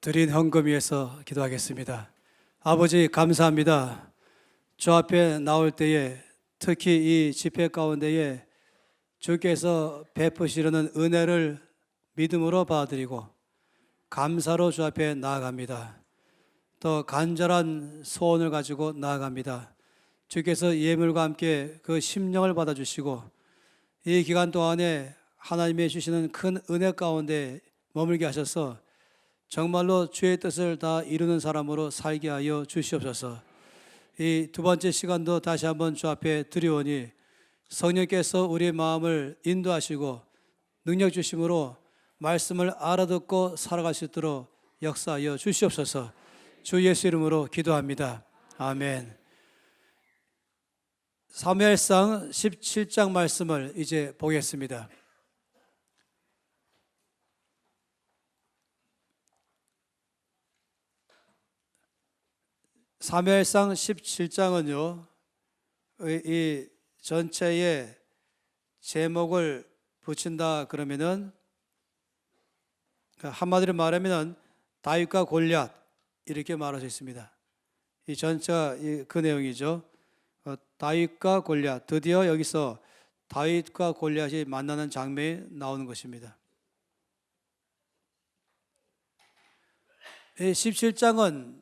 드린 헌금 위해서 기도하겠습니다. 아버지 감사합니다. 주 앞에 나올 때에 특히 이 집회 가운데에 주께서 베푸시려는 은혜를 믿음으로 받아들이고 감사로 주 앞에 나아갑니다. 또 간절한 소원을 가지고 나아갑니다. 주께서 예물과 함께 그 심령을 받아주시고 이 기간 동안에 하나님의 주시는 큰 은혜 가운데 머물게 하셔서 정말로 주의 뜻을 다 이루는 사람으로 살게 하여 주시옵소서. 이 두 번째 시간도 다시 한번 주 앞에 드리오니 성령께서 우리의 마음을 인도하시고 능력 주심으로 말씀을 알아듣고 살아갈 수 있도록 역사하여 주시옵소서. 주 예수 이름으로 기도합니다. 아멘. 사무엘상 17장 말씀을 이제 보겠습니다. 사무엘상 17장은요, 이 전체의 제목을 붙인다 그러면은 한마디로 말하면은 다윗과 골리앗 이렇게 말할 수 있습니다. 이 전체가 그 내용이죠. 다윗과 골리앗, 드디어 여기서 다윗과 골리앗이 만나는 장면이 나오는 것입니다. 이 17장은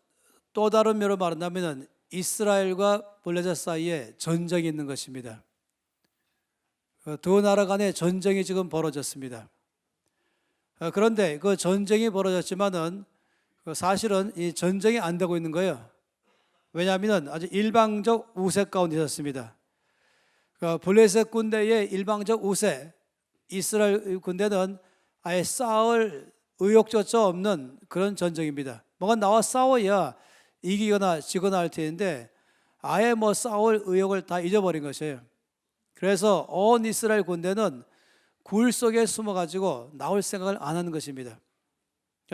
또 다른 면으로 말한다면 이스라엘과 블레셋 사이에 전쟁이 있는 것입니다. 두 나라 간의 전쟁이 지금 벌어졌습니다. 그런데 그 전쟁이 벌어졌지만은 사실은 이 전쟁이 안 되고 있는 거예요. 왜냐하면 아주 일방적 우세 가운데 있었습니다. 블레셋 군대의 일방적 우세, 이스라엘 군대는 아예 싸울 의욕조차 없는 그런 전쟁입니다. 뭔가 나와 싸워야 이기거나 지거나 할 텐데 아예 싸울 의욕을 다 잊어버린 것이에요. 그래서 온 이스라엘 군대는 굴 속에 숨어가지고 나올 생각을 안 하는 것입니다.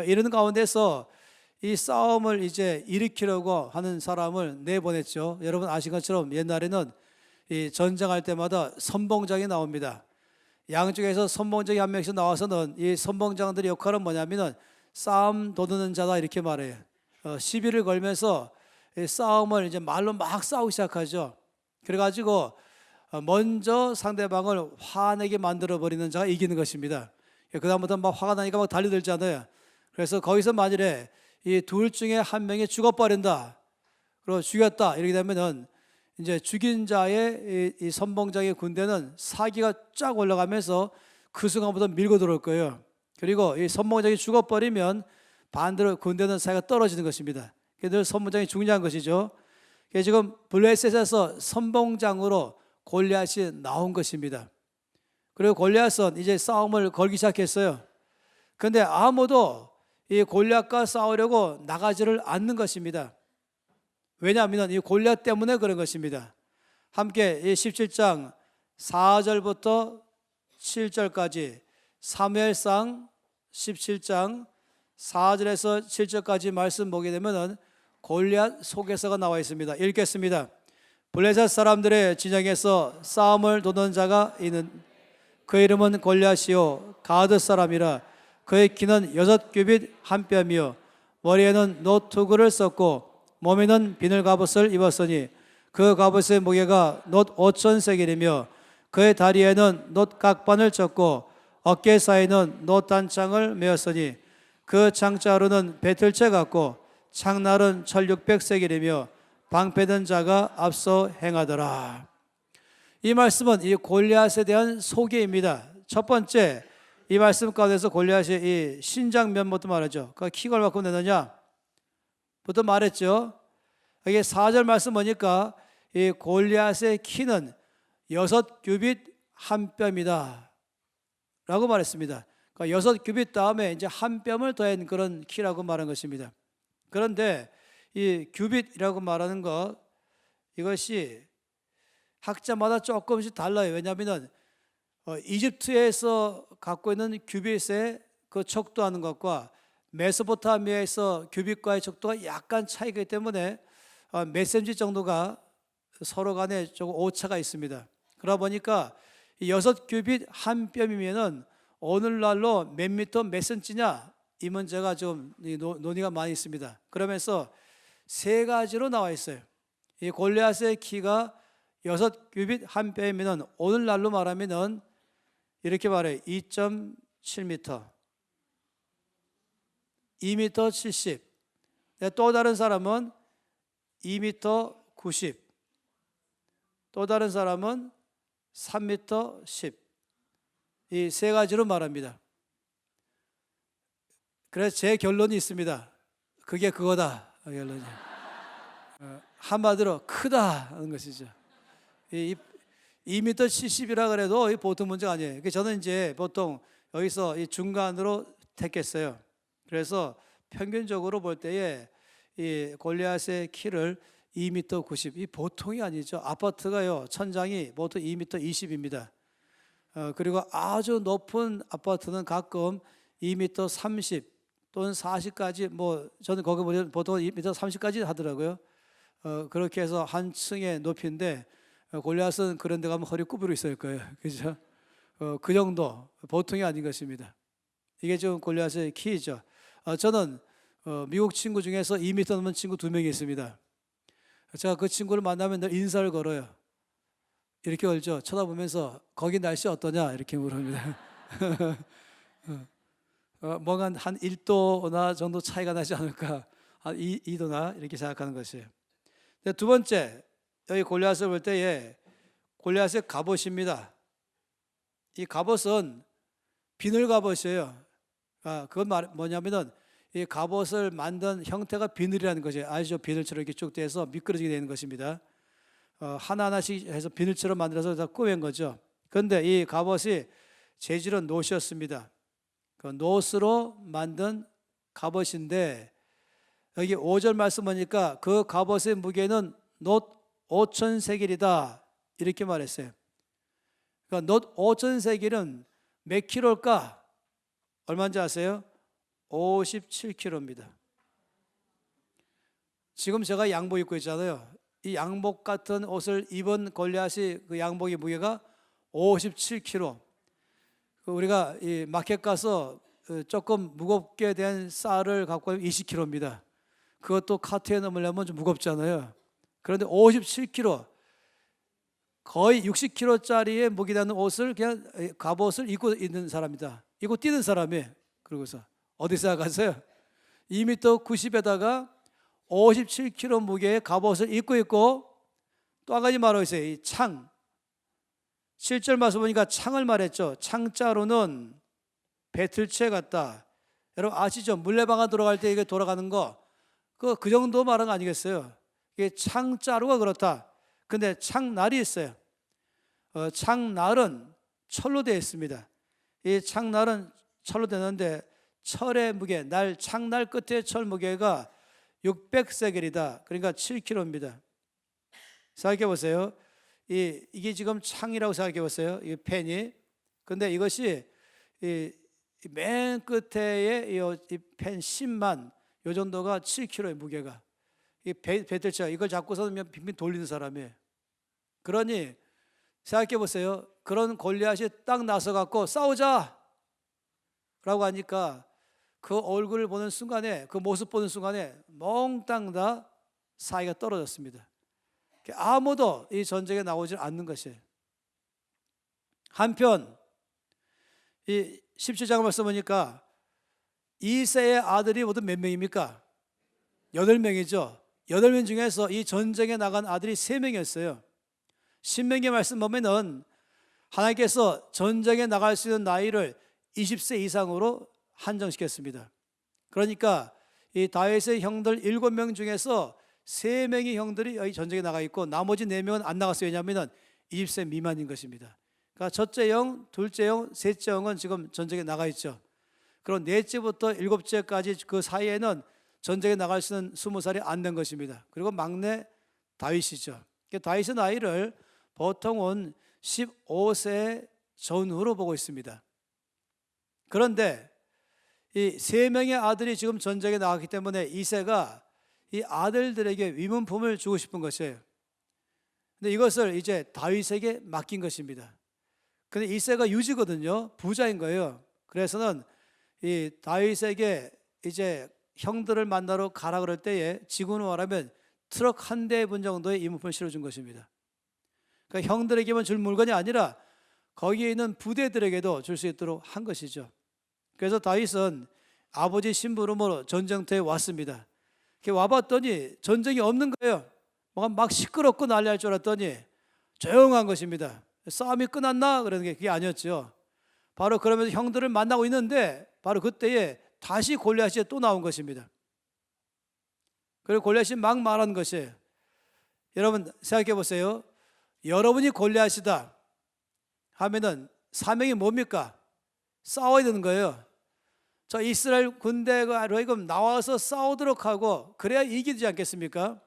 이런 가운데서 이 싸움을 이제 일으키려고 하는 사람을 내보냈죠. 여러분 아신 것처럼 옛날에는 이 전쟁할 때마다 선봉장이 나옵니다. 양쪽에서 선봉장이 한 명씩 나와서는 이 선봉장들의 역할은 뭐냐면은 싸움 도두는 자다 이렇게 말해요. 시비를 걸면서 싸움을 이제 말로 막 싸우기 시작하죠. 그래가지고 먼저 상대방을 화내게 만들어버리는 자가 이기는 것입니다. 그다음부터 막 화가 나니까 막 달려들잖아요. 그래서 거기서 만일에 이 둘 중에 한 명이 죽어버린다, 그리고 죽였다 이렇게 되면은 이제 죽인 자의 이 선봉장의 군대는 사기가 쫙 올라가면서 그 순간부터 밀고 들어올 거예요. 그리고 이 선봉장이 죽어버리면 반대로 군대는 사이가 떨어지는 것입니다. 그래서 선봉장이 중요한 것이죠. 지금 블레셋에서 선봉장으로 골리앗이 나온 것입니다. 그리고 골리앗은 이제 싸움을 걸기 시작했어요. 그런데 아무도 이 골리앗과 싸우려고 나가지를 않는 것입니다. 왜냐하면 이 골리앗 때문에 그런 것입니다. 함께 이 17장 4절부터 7절까지 사무엘상 17장 4절에서 7절까지 말씀 보게 되면은 골리앗 소개서가 나와 있습니다. 읽겠습니다. 블레셋 사람들의 진영에서 싸움을 도는 자가 있는 그 이름은 골리앗이요 가드 사람이라. 그의 키는 6규빗 한 뼘이요 머리에는 노투구를 썼고 몸에는 비늘 갑옷을 입었으니 그 갑옷의 무게가 놋 5,000세겔이며 그의 다리에는 놋 각반을 쳤고 어깨 사이는 놋 단창을 메었으니 그 창자루는 배틀채 같고 창날은 1,600세겔이며 방패든 자가 앞서 행하더라. 이 말씀은 이 골리앗에 대한 소개입니다. 첫 번째, 이 말씀 가운데서 골리앗이 이 신장 면부터 말하죠. 그 키가 얼마큼 되느냐 부터 말했죠. 이게 4절 말씀 보니까 이 골리앗의 키는 6규빗 한 뼘이다 라고 말했습니다. 그러니까 6규빗 다음에 이제 한 뼘을 더한 그런 키라고 말한 것입니다. 그런데 이 규빗이라고 말하는 것, 이것이 학자마다 조금씩 달라요. 왜냐하면 이집트에서 갖고 있는 규빗의 그 척도하는 것과 메소포타미아에서 규빗과의 척도가 약간 차이가 있기 때문에 몇 센치 정도가 서로 간에 조금 오차가 있습니다. 그러다 보니까 6규빗 한 뼘이면은 오늘날로 몇 미터 몇 센치냐 이 문제가 좀 논의가 많이 있습니다. 그러면서 세 가지로 나와 있어요. 이 골리앗의 키가 6규빗 1뼘이면 오늘날로 말하면은 이렇게 말해요. 2.7m, 2m 70. 또 다른 사람은 2m 90. 또 다른 사람은 3m 10. 이 세 가지로 말합니다. 그래서 제 결론이 있습니다. 그게 그거다. 결론이. 한마디로 크다 하는 것이죠. 2m 70이라 그래도 보통 문제가 아니에요. 저는 이제 보통 여기서 이 중간으로 택했어요. 그래서 평균적으로 볼 때에 이 골리앗의 키를 2m 90, 이 보통이 아니죠. 아파트가요, 천장이 보통 2m 20입니다. 그리고 아주 높은 아파트는 가끔 2m 30 또는 40까지, 뭐 저는 거기 보면 보통 2m 30까지 하더라고요. 그렇게 해서 한 층의 높이인데 골리앗은 그런 데 가면 허리 구부러 있을 거예요. 그죠? 그 정도, 보통이 아닌 것입니다. 이게 지금 골리앗의 키죠. 저는 미국 친구 중에서 2m 넘는 친구 2명이 있습니다. 제가 그 친구를 만나면 늘 인사를 걸어요. 이렇게 걸죠. 쳐다보면서 거기 날씨 어떠냐 이렇게 물어봅니다. 뭔가 한 1도나 정도 차이가 나지 않을까, 한 2도나 이렇게 생각하는 것이에요. 두 번째, 여기 골리앗을 볼 때에 골리앗의 갑옷입니다. 이 갑옷은 비늘 갑옷이에요. 그건 뭐냐면은 이 갑옷을 만든 형태가 비늘이라는 거죠. 아시죠? 비늘처럼 이렇게 쭉 돼서 미끄러지게 되는 것입니다. 하나하나씩 해서 비늘처럼 만들어서 다 꾸민 거죠. 그런데 이 갑옷이 재질은 노시였습니다. 그 노스로 만든 갑옷인데 여기 5절 말씀 보니까 그 갑옷의 무게는 놋 5,000세겔이다 이렇게 말했어요. 그러니까 놋 5,000세겔은 몇 킬로일까? 얼마인지 아세요? 57kg입니다. 지금 제가 양복 입고 있잖아요. 이 양복 같은 옷을 입은 골리앗이 그 양복의 무게가 57kg. 우리가 이 마켓 가서 조금 무겁게 된 쌀을 갖고 가면 20kg입니다. 그것도 카트에 넣으려면 좀 무겁잖아요. 그런데 57kg, 거의 60kg짜리의 무게되는 옷을 그냥 갑옷을 입고 있는 사람이다. 입고 뛰는 사람이. 그러고서 어디 생각하세요? 2m 90에다가 57kg 무게의 갑옷을 입고 있고 또 한 가지 말하고 있어요. 이 창. 7절 말씀 보니까 창을 말했죠. 창자로는 배틀채 같다. 여러분 아시죠? 물레방아 돌아갈 때 이게 돌아가는 거, 그 정도 말한 거 아니겠어요? 이게 창자루가 그렇다. 근데 창날이 있어요. 창날은 철로 되어 있습니다. 이 창날은 철로 되는데 철의 무게, 창날 끝에 철 무게가 600세겔이다. 그러니까 7kg입니다. 생각해 보세요. 이게 지금 창이라고 생각해 보세요. 이 펜이. 근데 이것이 맨 끝에 이 펜芯만 요 정도가 7kg의 무게가. 이 배틀차 이걸 잡고서 빙빙 돌리는 사람이에요. 그러니 생각해 보세요. 그런 골리앗이 딱 나서 갖고 싸우자 라고 하니까 그 얼굴을 보는 순간에, 그 모습 보는 순간에 몽땅 다 사이가 떨어졌습니다. 아무도 이 전쟁에 나오지 않는 것이에요. 한편 이 17장 말씀 보니까 이새의 아들이 모두 몇 명입니까? 8명이죠. 8명 중에서 이 전쟁에 나간 아들이 3명이었어요. 신명기 말씀 보면은 하나님께서 전쟁에 나갈 수 있는 나이를 20세 이상으로 한정시켰습니다. 그러니까 이 다윗의 형들 7명 중에서 3명의 형들이 여기 전쟁에 나가 있고 나머지 4명은 안 나갔어요. 왜냐하면 20세 미만인 것입니다. 그러니까 첫째 형, 둘째 형, 셋째 형은 지금 전쟁에 나가 있죠. 그럼 넷째부터 7째까지 그 사이에는 전쟁에 나갈 수 있는 20살이 안 된 것입니다. 그리고 막내 다윗이죠. 다윗의 나이를 보통은 15세 전후로 보고 있습니다. 그런데 이 3명의 아들이 지금 전쟁에 나갔기 때문에 이새가 이 아들들에게 위문품을 주고 싶은 것이에요. 근데 이것을 이제 다윗에게 맡긴 것입니다. 근데 이새가 유지거든요. 부자인 거예요. 그래서는 이 다윗에게 이제 형들을 만나러 가라 그럴 때에 지구는 말하면 트럭 한 대분 정도의 이물품을 실어준 것입니다. 그러니까 형들에게만 줄 물건이 아니라 거기에 있는 부대들에게도 줄 수 있도록 한 것이죠. 그래서 다윗은 아버지 심부름으로 전쟁터에 왔습니다. 와봤더니 전쟁이 없는 거예요. 막 시끄럽고 난리 날 줄 알았더니 조용한 것입니다. 싸움이 끝났나? 그러는 게 그게 아니었죠. 바로 그러면서 형들을 만나고 있는데 바로 그때에 다시 골리앗이 또 나온 것입니다. 그리고 골리앗이 막 말한 것이에요. 여러분 생각해 보세요. 여러분이 골리앗이다 하면은 사명이 뭡니까? 싸워야 되는 거예요. 저 이스라엘 군대가 지금 나와서 싸우도록 하고 그래야 이기지 않겠습니까?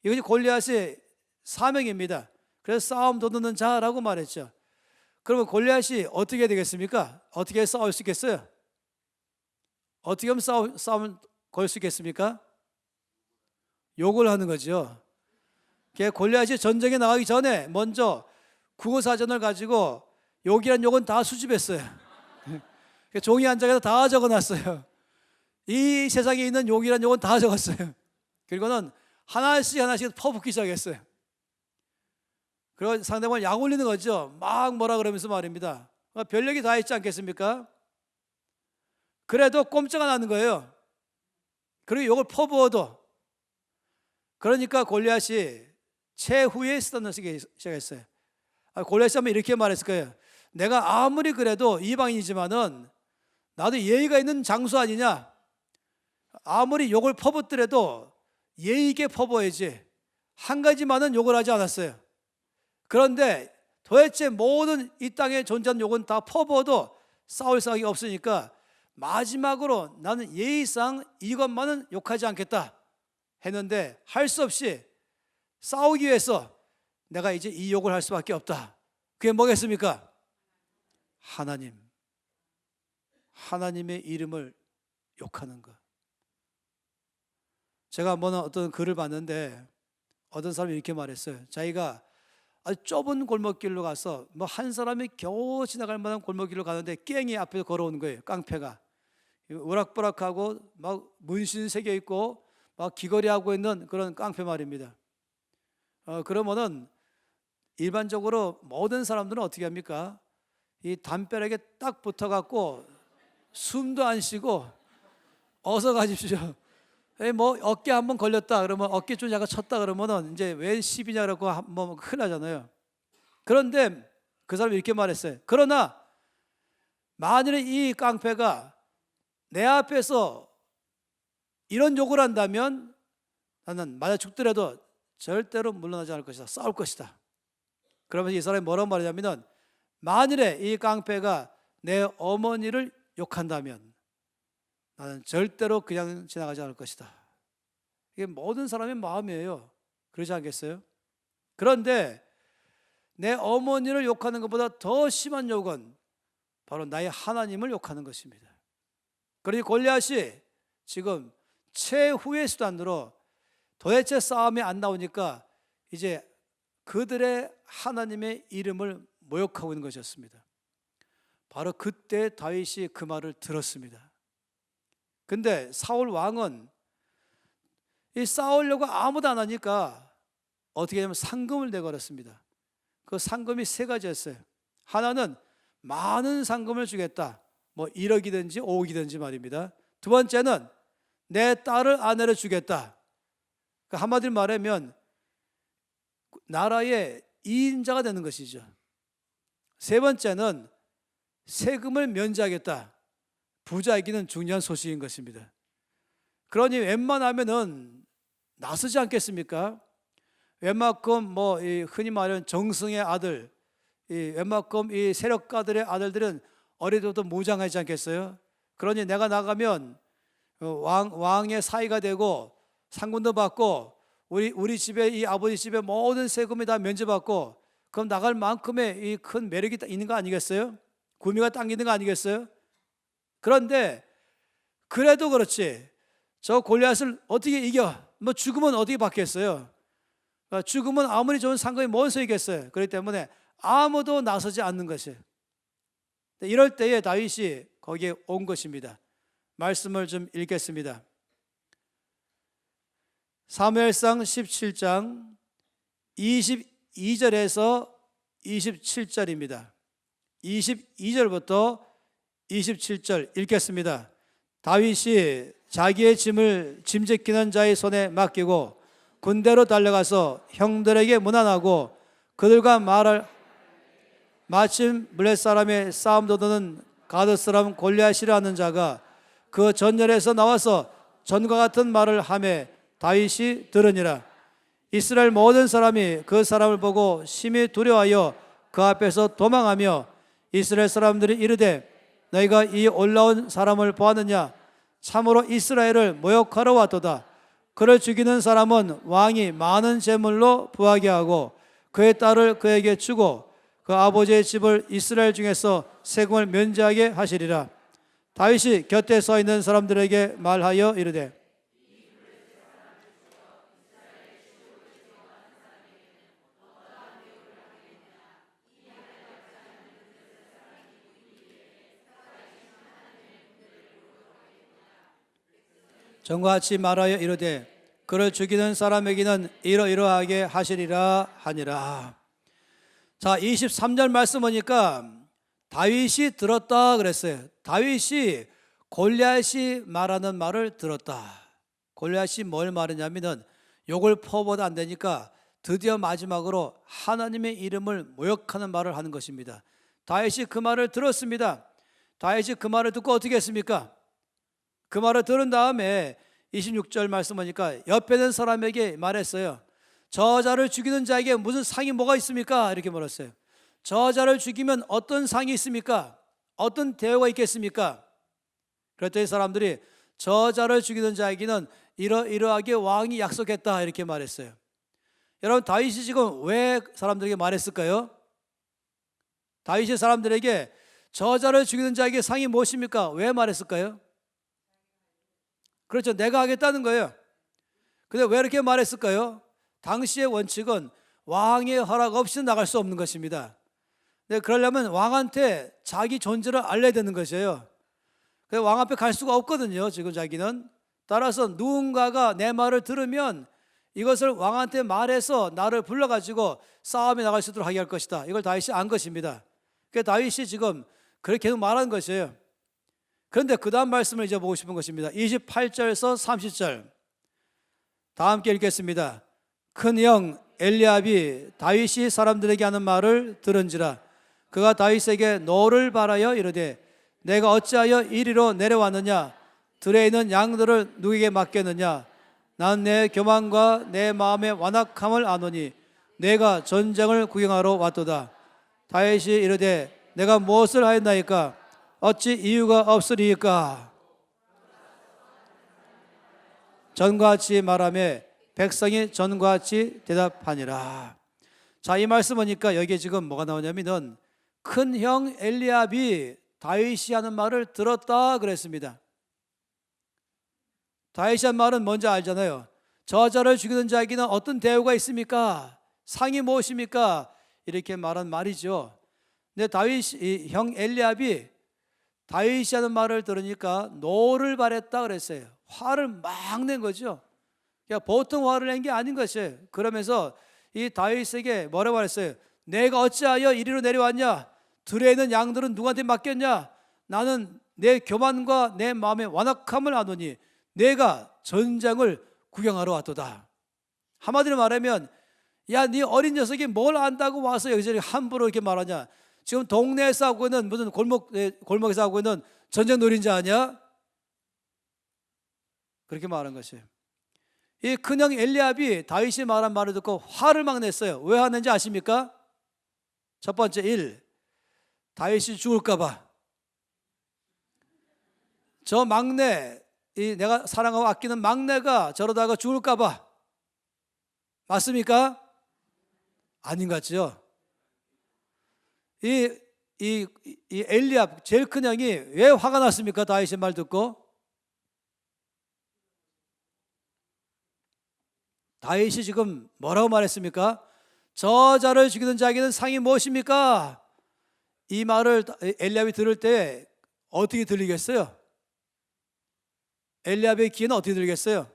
이것이 골리앗의 사명입니다. 그래서 싸움 도두는 자라고 말했죠. 그러면 골리앗이 어떻게 되겠습니까? 어떻게 싸울 수 있겠어요? 어떻게 하면 싸움 걸 수 있겠습니까? 욕을 하는 거죠. 골리앗이 전쟁에 나가기 전에 먼저 국어사전을 가지고 욕이란 욕은 다 수집했어요. 종이 한 장에다 다 적어놨어요. 이 세상에 있는 욕이란 욕은 다 적었어요. 그리고는 하나씩 퍼붓기 시작했어요. 그리고 상대방을 약 올리는 거죠. 막 뭐라 그러면서 말입니다. 별얘기 다 했지 않겠습니까? 그래도 꼼짝 안 하는 거예요. 그리고 욕을 퍼부어도. 그러니까 골리앗이 최후의 수단을 쓰기 시작했어요. 골리앗이 하면 이렇게 말했을 거예요. 내가 아무리 그래도 이방인이지만은 나도 예의가 있는 장수 아니냐? 아무리 욕을 퍼붓더라도 예의 있게 퍼부어야지. 한 가지만은 욕을 하지 않았어요. 그런데 도대체 모든 이 땅에 존재하는 욕은 다 퍼부어도 싸울 생각이 없으니까 마지막으로 나는 예의상 이것만은 욕하지 않겠다 했는데 할 수 없이 싸우기 위해서 내가 이제 이 욕을 할 수밖에 없다. 그게 뭐겠습니까? 하나님의 이름을 욕하는 것. 제가 한번 어떤 글을 봤는데 어떤 사람이 이렇게 말했어요. 자기가 아주 좁은 골목길로 가서 뭐 한 사람이 겨우 지나갈 만한 골목길로 가는데 깽이 앞에서 걸어오는 거예요. 깡패가 우락부락하고 막 문신 새겨 있고 막 귀걸이하고 있는 그런 깡패 말입니다. 그러면은 일반적으로 모든 사람들은 어떻게 합니까? 이 담벼락에 딱 붙어갖고 숨도 안 쉬고 어서 가십시오. 뭐 어깨 한번 걸렸다 그러면 어깨 좀 약간 쳤다 그러면은 이제 왜 시비냐 그러고 뭐 큰일 나잖아요. 그런데 그 사람이 이렇게 말했어요. 그러나 만일에 이 깡패가 내 앞에서 이런 욕을 한다면 나는 맞아 죽더라도 절대로 물러나지 않을 것이다. 싸울 것이다. 그러면서 이 사람이 뭐라고 말하냐면은 만일에 이 깡패가 내 어머니를 욕한다면 나는 절대로 그냥 지나가지 않을 것이다. 이게 모든 사람의 마음이에요. 그렇지 않겠어요? 그런데 내 어머니를 욕하는 것보다 더 심한 욕은 바로 나의 하나님을 욕하는 것입니다. 그러니 골리앗이 지금 최후의 수단으로 도대체 싸움이 안 나오니까 이제 그들의 하나님의 이름을 모욕하고 있는 것이었습니다. 바로 그때 다윗이 그 말을 들었습니다. 근데 사울 왕은 이 싸우려고 아무도 안 하니까 어떻게 하냐면 상금을 내걸었습니다. 그 상금이 세 가지였어요. 하나는 많은 상금을 주겠다. 뭐 1억이든지 5억이든지 말입니다. 두 번째는 내 딸을 아내로 주겠다. 한마디로 말하면 나라의 2인자가 되는 것이죠. 세 번째는 세금을 면제하겠다. 부자에게는 중요한 소식인 것입니다. 그러니 웬만하면은 나서지 않겠습니까? 웬만큼 뭐 흔히 말하는 정승의 아들, 웬만큼 이 세력가들의 아들들은 어리더라도 무장하지 않겠어요? 그러니 내가 나가면 왕의 사위가 되고 상군도 받고 우리 집에 이 아버지 집에 모든 세금이 다 면제받고 그럼 나갈 만큼의 이 큰 매력이 있는 거 아니겠어요? 구미가 당기는 거 아니겠어요? 그런데 그래도 그렇지 저 골리앗을 어떻게 이겨? 뭐 죽으면 어떻게 받겠어요? 죽으면 아무리 좋은 상금이 뭔 소용이겠어요? 그렇기 때문에 아무도 나서지 않는 것이에요. 이럴 때에 다윗이 거기에 온 것입니다. 말씀을 좀 읽겠습니다. 사무엘상 17장 22절에서 27절입니다. 22절부터 27절 읽겠습니다. 다윗이 자기의 짐을 짐짓기는 자의 손에 맡기고 군대로 달려가서 형들에게 문안하고 그들과 말을 마침 블렛 사람의 싸움 도두는 가드 사람 골리앗이라 하는 자가 그 전열에서 나와서 전과 같은 말을 하매 다윗이 들으니라. 이스라엘 모든 사람이 그 사람을 보고 심히 두려워하여 그 앞에서 도망하며 이스라엘 사람들이 이르되 너희가 이 올라온 사람을 보았느냐? 참으로 이스라엘을 모욕하러 왔도다. 그를 죽이는 사람은 왕이 많은 재물로 부하게 하고 그의 딸을 그에게 주고 그 아버지의 집을 이스라엘 중에서 세금을 면제하게 하시리라. 다윗이 곁에 서 있는 사람들에게 말하여 이르되 전과 같이 말하여 이르되 그를 죽이는 사람에게는 이러이러하게 하시리라 하니라. 자, 23절 말씀 보니까 다윗이 들었다 그랬어요. 다윗이 골리앗이 말하는 말을 들었다. 골리앗이 뭘 말했냐면은 욕을 퍼부어도 안 되니까 드디어 마지막으로 하나님의 이름을 모욕하는 말을 하는 것입니다. 다윗이 그 말을 들었습니다. 다윗이 그 말을 듣고 어떻게 했습니까? 그 말을 들은 다음에 26절 말씀 보니까 옆에 있는 사람에게 말했어요. 저자를 죽이는 자에게 무슨 상이 뭐가 있습니까? 이렇게 물었어요. 저자를 죽이면 어떤 상이 있습니까? 어떤 대우가 있겠습니까? 그랬더니 사람들이 저자를 죽이는 자에게는 이러이러하게 왕이 약속했다 이렇게 말했어요. 여러분, 다윗이 지금 왜 사람들에게 말했을까요? 다윗이 사람들에게 저자를 죽이는 자에게 상이 무엇입니까? 왜 말했을까요? 그렇죠. 내가 하겠다는 거예요. 근데 왜 이렇게 말했을까요? 당시의 원칙은 왕의 허락 없이는 나갈 수 없는 것입니다. 근데 그러려면 왕한테 자기 존재를 알려야 되는 것이에요. 그래서 왕 앞에 갈 수가 없거든요. 지금 자기는. 따라서 누군가가 내 말을 들으면 이것을 왕한테 말해서 나를 불러가지고 싸움에 나갈 수 있도록 하게 할 것이다. 이걸 다윗이 안 것입니다. 그래서 다윗이 지금 그렇게 계속 말하는 것이에요. 그런데 그 다음 말씀을 이제 보고 싶은 것입니다. 28절에서 30절 다 함께 읽겠습니다. 큰 형 엘리압이 다윗이 사람들에게 하는 말을 들은지라 그가 다윗에게 노를 바라여 이르되 내가 어찌하여 이리로 내려왔느냐? 들에 있는 양들을 누구에게 맡겼느냐? 난 내 교만과 내 마음의 완악함을 아노니 내가 전쟁을 구경하러 왔도다. 다윗이 이르되 내가 무엇을 하였나이까? 어찌 이유가 없으리이까? 전과 같이 말하며 백성이 전과 같이 대답하니라. 자, 이 말씀 보니까 여기에 지금 뭐가 나오냐면은 큰 형 엘리압이 다윗이 하는 말을 들었다 그랬습니다. 다윗이 한 말은 뭔지 알잖아요. 저자를 죽이는 자에게는 어떤 대우가 있습니까? 상이 무엇입니까? 이렇게 말한 말이죠. 근데 다윗이 형 엘리압이 다윗이 하는 말을 들으니까 노를 발했다 그랬어요. 화를 막 낸 거죠. 그러니까 보통 화를 낸 게 아닌 것이에요. 그러면서 이 다윗에게 뭐라고 말했어요? 내가 어찌하여 이리로 내려왔냐? 들에 있는 양들은 누구한테 맡겼냐? 나는 내 교만과 내 마음의 완악함을 아노니 내가 전쟁을 구경하러 왔도다. 한마디로 말하면 야, 네 어린 녀석이 뭘 안다고 와서 여기저기 함부로 이렇게 말하냐? 지금 동네에서 하고 있는 무슨 골목에서 하고 있는 전쟁 노린자 아니야? 그렇게 말한 것이에요. 이 큰형 엘리압이 다윗이 말한 말을 듣고 화를 막 냈어요. 왜 화냈는지 아십니까? 첫 번째, 다윗이 죽을까 봐. 저 막내, 이 내가 사랑하고 아끼는 막내가 저러다가 죽을까 봐. 맞습니까? 아닌 것 같죠? 이 엘리압 제일 큰 형이 왜 화가 났습니까? 다윗의 말 듣고. 다윗이 지금 뭐라고 말했습니까? 저자를 죽이는 자에게는 상이 무엇입니까? 이 말을 엘리압이 들을 때 어떻게 들리겠어요? 엘리압의 귀에는 어떻게 들겠어요?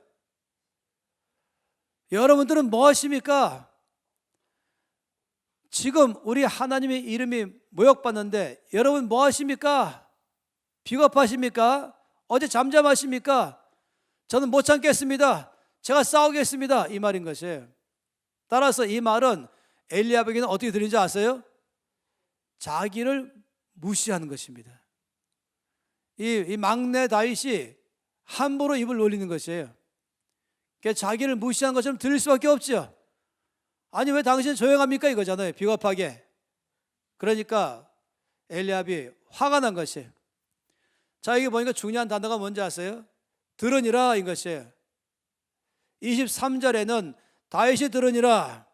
여러분들은 뭐 하십니까? 지금 우리 하나님의 이름이 모욕받는데 여러분 뭐 하십니까? 비겁하십니까? 어제 잠잠하십니까? 저는 못 참겠습니다. 제가 싸우겠습니다. 이 말인 것이에요. 따라서 이 말은 엘리압에게는 어떻게 들리는지 아세요? 자기를 무시하는 것입니다. 이 막내 다윗이 함부로 입을 놀리는 것이에요. 자기를 무시하는 것처럼 들릴 수밖에 없죠. 아니 왜 당신은 조용합니까? 이거잖아요. 비겁하게. 그러니까 엘리압이 화가 난 것이에요. 자, 이게 보니까 중요한 단어가 뭔지 아세요? 들으니라 인 것이에요. 23절에는 다윗이 들으니라,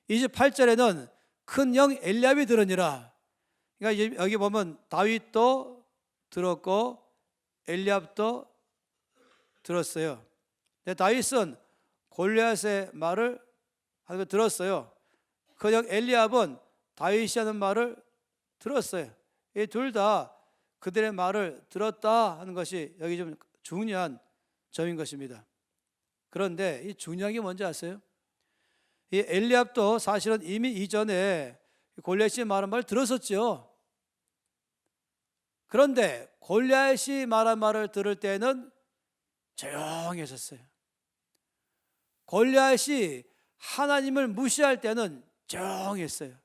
28절에는 큰 형 엘리압이 들으니라. 그러니까 여기 보면 다윗도 들었고 엘리압도 들었어요. 근데 다윗은 골리앗의 말을 하는 걸 들었어요. 그 형 엘리압은 다윗이 하는 말을 들었어요. 이 둘 다 그들의 말을 들었다 하는 것이 여기 좀 중요한 점인 것입니다. 그런데 이 중요한 게 뭔지 아세요? 이 엘리압도 사실은 이미 이전에 골리앗이 말한 말을 들었었죠. 그런데 골리앗이 말한 말을 들을 때는 조용했었어요. 골리앗이 하나님을 무시할 때는 조용했어요.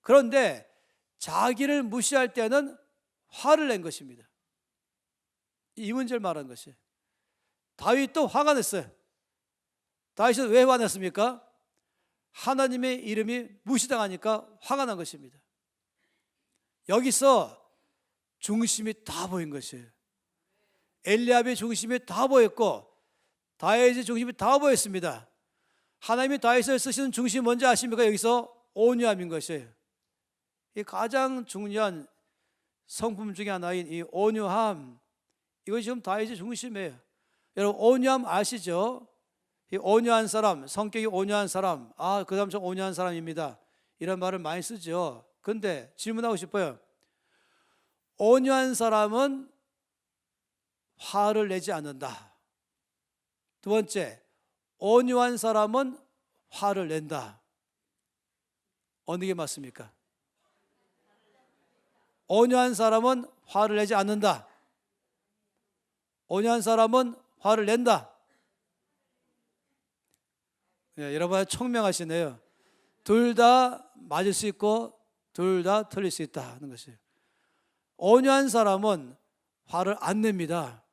그런데 자기를 무시할 때는 화를 낸 것입니다. 이 문제를 말한 것이에요. 다윗도 화가 냈어요. 다윗은 왜 화냈습니까? 하나님의 이름이 무시당하니까 화가 난 것입니다. 여기서 중심이 다 보인 것이에요. 엘리압의 중심이 다 보였고 다윗의 중심이 다 보였습니다. 하나님이 다윗을 쓰시는 중심이 뭔지 아십니까? 여기서 온유함인 것이에요. 이 가장 중요한 성품 중에 하나인 이 온유함, 이것이 지금 다윗의 중심이에요. 여러분 온유함 아시죠? 이 온유한 사람, 성격이 온유한 사람, 그 사람 좀 온유한 사람입니다, 이런 말을 많이 쓰죠. 그런데 질문하고 싶어요. 온유한 사람은 화를 내지 않는다. 두 번째, 온유한 사람은 화를 낸다. 어느 게 맞습니까? 온유한 사람은 화를 내지 않는다. 온유한 사람은 화를 낸다. 여러분 총명하시네요. 둘 다 맞을 수 있고 둘 다 틀릴 수 있다 하는 것이에요. 온유한 사람은 화를 안 냅니다.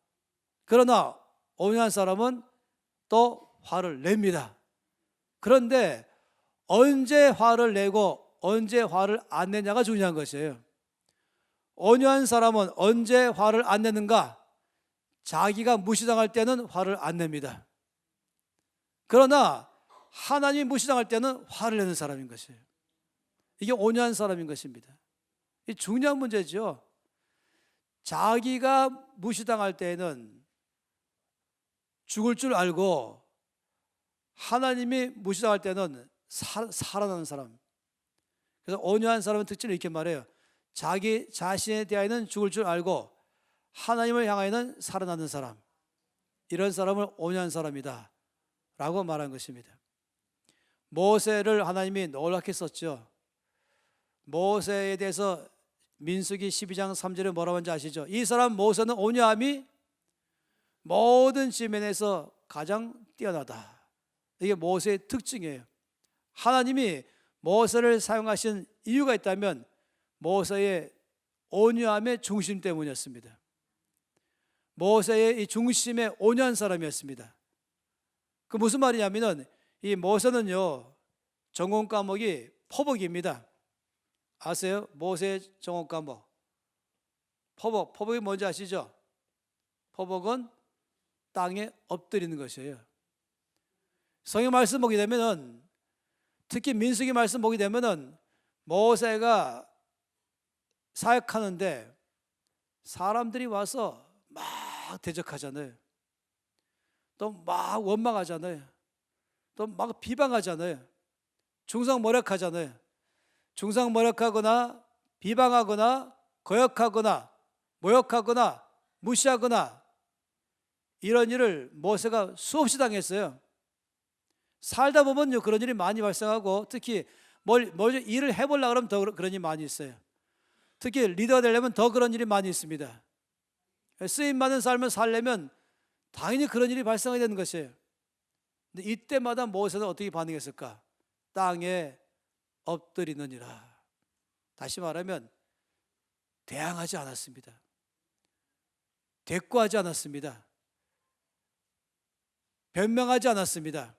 그러나 온유한 사람은 또 화를 냅니다. 그런데 언제 화를 내고 언제 화를 안 내냐가 중요한 것이에요. 온유한 사람은 언제 화를 안 내는가? 자기가 무시당할 때는 화를 안 냅니다. 그러나 하나님이 무시당할 때는 화를 내는 사람인 것이에요. 이게 온유한 사람인 것입니다. 이 중요한 문제죠. 자기가 무시당할 때에는 죽을 줄 알고 하나님이 무시당할 때는 살아나는 사람. 그래서 온유한 사람의 특징을 이렇게 말해요. 자기 자신에 대하여는 죽을 줄 알고 하나님을 향하여는 살아나는 사람, 이런 사람을 온유한 사람이다 라고 말한 것입니다. 모세를 하나님이 놀랍게 썼죠. 모세에 대해서 민수기 12장 3절에 뭐라고 하는지 아시죠? 이 사람 모세는 온유함이 모든 지면에서 가장 뛰어나다. 이게 모세의 특징이에요. 하나님이 모세를 사용하신 이유가 있다면 모세의 온유함의 중심 때문이었습니다. 모세의 이 중심에 온유한 사람이었습니다. 그 무슨 말이냐면은 이 모세는요, 전공 과목이 포복입니다. 아세요? 모세의 전공 과목. 포복이 뭔지 아시죠? 포복은 땅에 엎드리는 것이에요. 성경 말씀 보게 되면은, 특히 민수기 말씀 보게 되면은 모세가 사역하는데 사람들이 와서 막 대적하잖아요. 또 막 원망하잖아요. 또 막 비방하잖아요. 중상모략하잖아요. 중상모략하거나 비방하거나 거역하거나 모욕하거나 무시하거나 이런 일을 모세가 수없이 당했어요. 살다 보면요 그런 일이 많이 발생하고, 특히 뭘 일을 해보려고 그러면 더 그런 일이 많이 있어요. 특히 리더가 되려면 더 그런 일이 많이 있습니다. 쓰임받는 삶을 살려면 당연히 그런 일이 발생하게 되는 것이에요. 근데 이때마다 모세는 어떻게 반응했을까? 땅에 엎드리느니라. 다시 말하면 대항하지 않았습니다. 대꾸하지 않았습니다. 변명하지 않았습니다.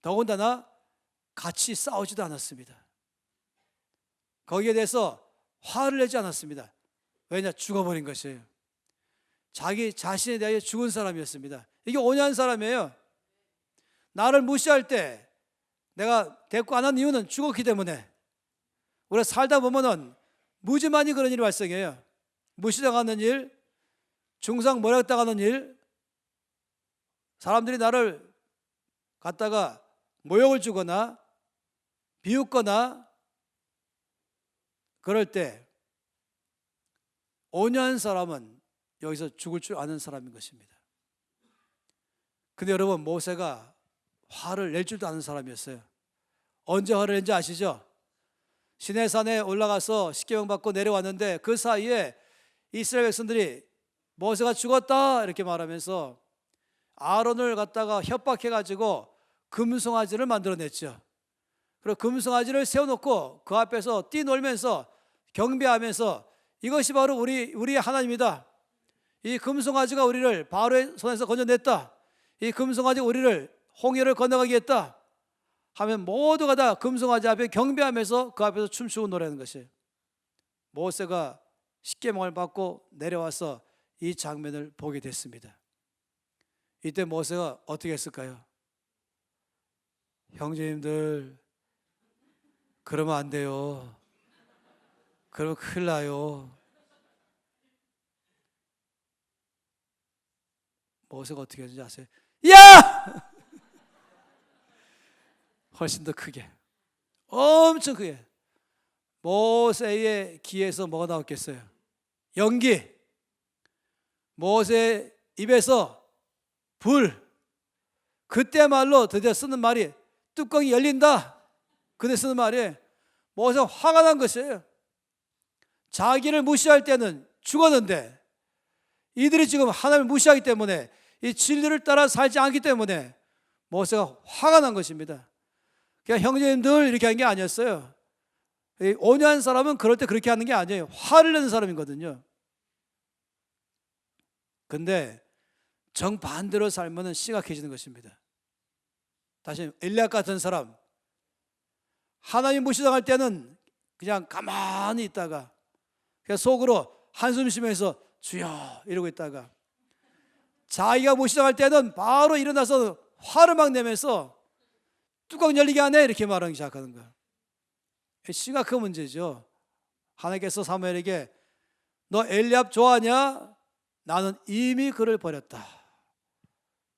더군다나 같이 싸우지도 않았습니다. 거기에 대해서 화를 내지 않았습니다. 왜냐? 죽어버린 것이에요. 자기 자신에 대하여 죽은 사람이었습니다. 이게 온유한 사람이에요. 나를 무시할 때 내가 대꾸 안 한 이유는 죽었기 때문에. 우리가 살다 보면은 무지만이 그런 일이 발생해요. 무시당하는 일, 중상 모략당하는 일, 사람들이 나를 갖다가 모욕을 주거나 비웃거나 그럴 때 온유한 사람은 여기서 죽을 줄 아는 사람인 것입니다. 근데 여러분, 모세가 화를 낼 줄도 아는 사람이었어요. 언제 화를 낸지 아시죠? 시내산에 올라가서 십계명 받고 내려왔는데 그 사이에 이스라엘 백성들이 모세가 죽었다 이렇게 말하면서 아론을 갖다가 협박해가지고 금송아지를 만들어냈죠. 그리고 금송아지를 세워놓고 그 앞에서 뛰놀면서 경배하면서 이것이 바로 우리의 하나님이다. 이 금송아지가 우리를 바로의 손에서 건져냈다. 이 금송아지가 우리를 홍해를 건너가게 했다 하면 모두가 다 금송아지 앞에 경배하면서 그 앞에서 춤추고 노래하는 것이에요. 모세가 십계명을 받고 내려와서 이 장면을 보게 됐습니다. 이때 모세가 어떻게 했을까요? 형제님들, 그러면 안 돼요. 그러면 큰일 나요. 모세가 어떻게 했는지 아세요? 야! 훨씬 더 크게, 엄청 크게. 모세의 귀에서 뭐가 나왔겠어요? 연기. 모세 입에서 불. 그때 말로 드디어 쓰는 말이 뚜껑이 열린다. 그때 쓰는 말이 모세가 화가 난 것이에요. 자기를 무시할 때는 죽었는데 이들이 지금 하나님을 무시하기 때문에, 이 진리를 따라 살지 않기 때문에 모세가 화가 난 것입니다. 그냥 형제님들 이렇게 한 게 아니었어요. 온유한 사람은 그럴 때 그렇게 하는 게 아니에요. 화를 내는 사람이거든요. 근데 정반대로 살면 심각해지는 것입니다. 다시 엘리야 같은 사람, 하나님 무시당할 때는 그냥 가만히 있다가 그냥 속으로 한숨 쉬면서 주여 이러고 있다가, 자기가 무시당할 때는 바로 일어나서 화를 막 내면서 뚜껑 열리게 하네 이렇게 말하기 시작하는 거야. 심각한 문제죠. 하나님께서 사무엘에게 너 엘리압 좋아하냐? 나는 이미 그를 버렸다.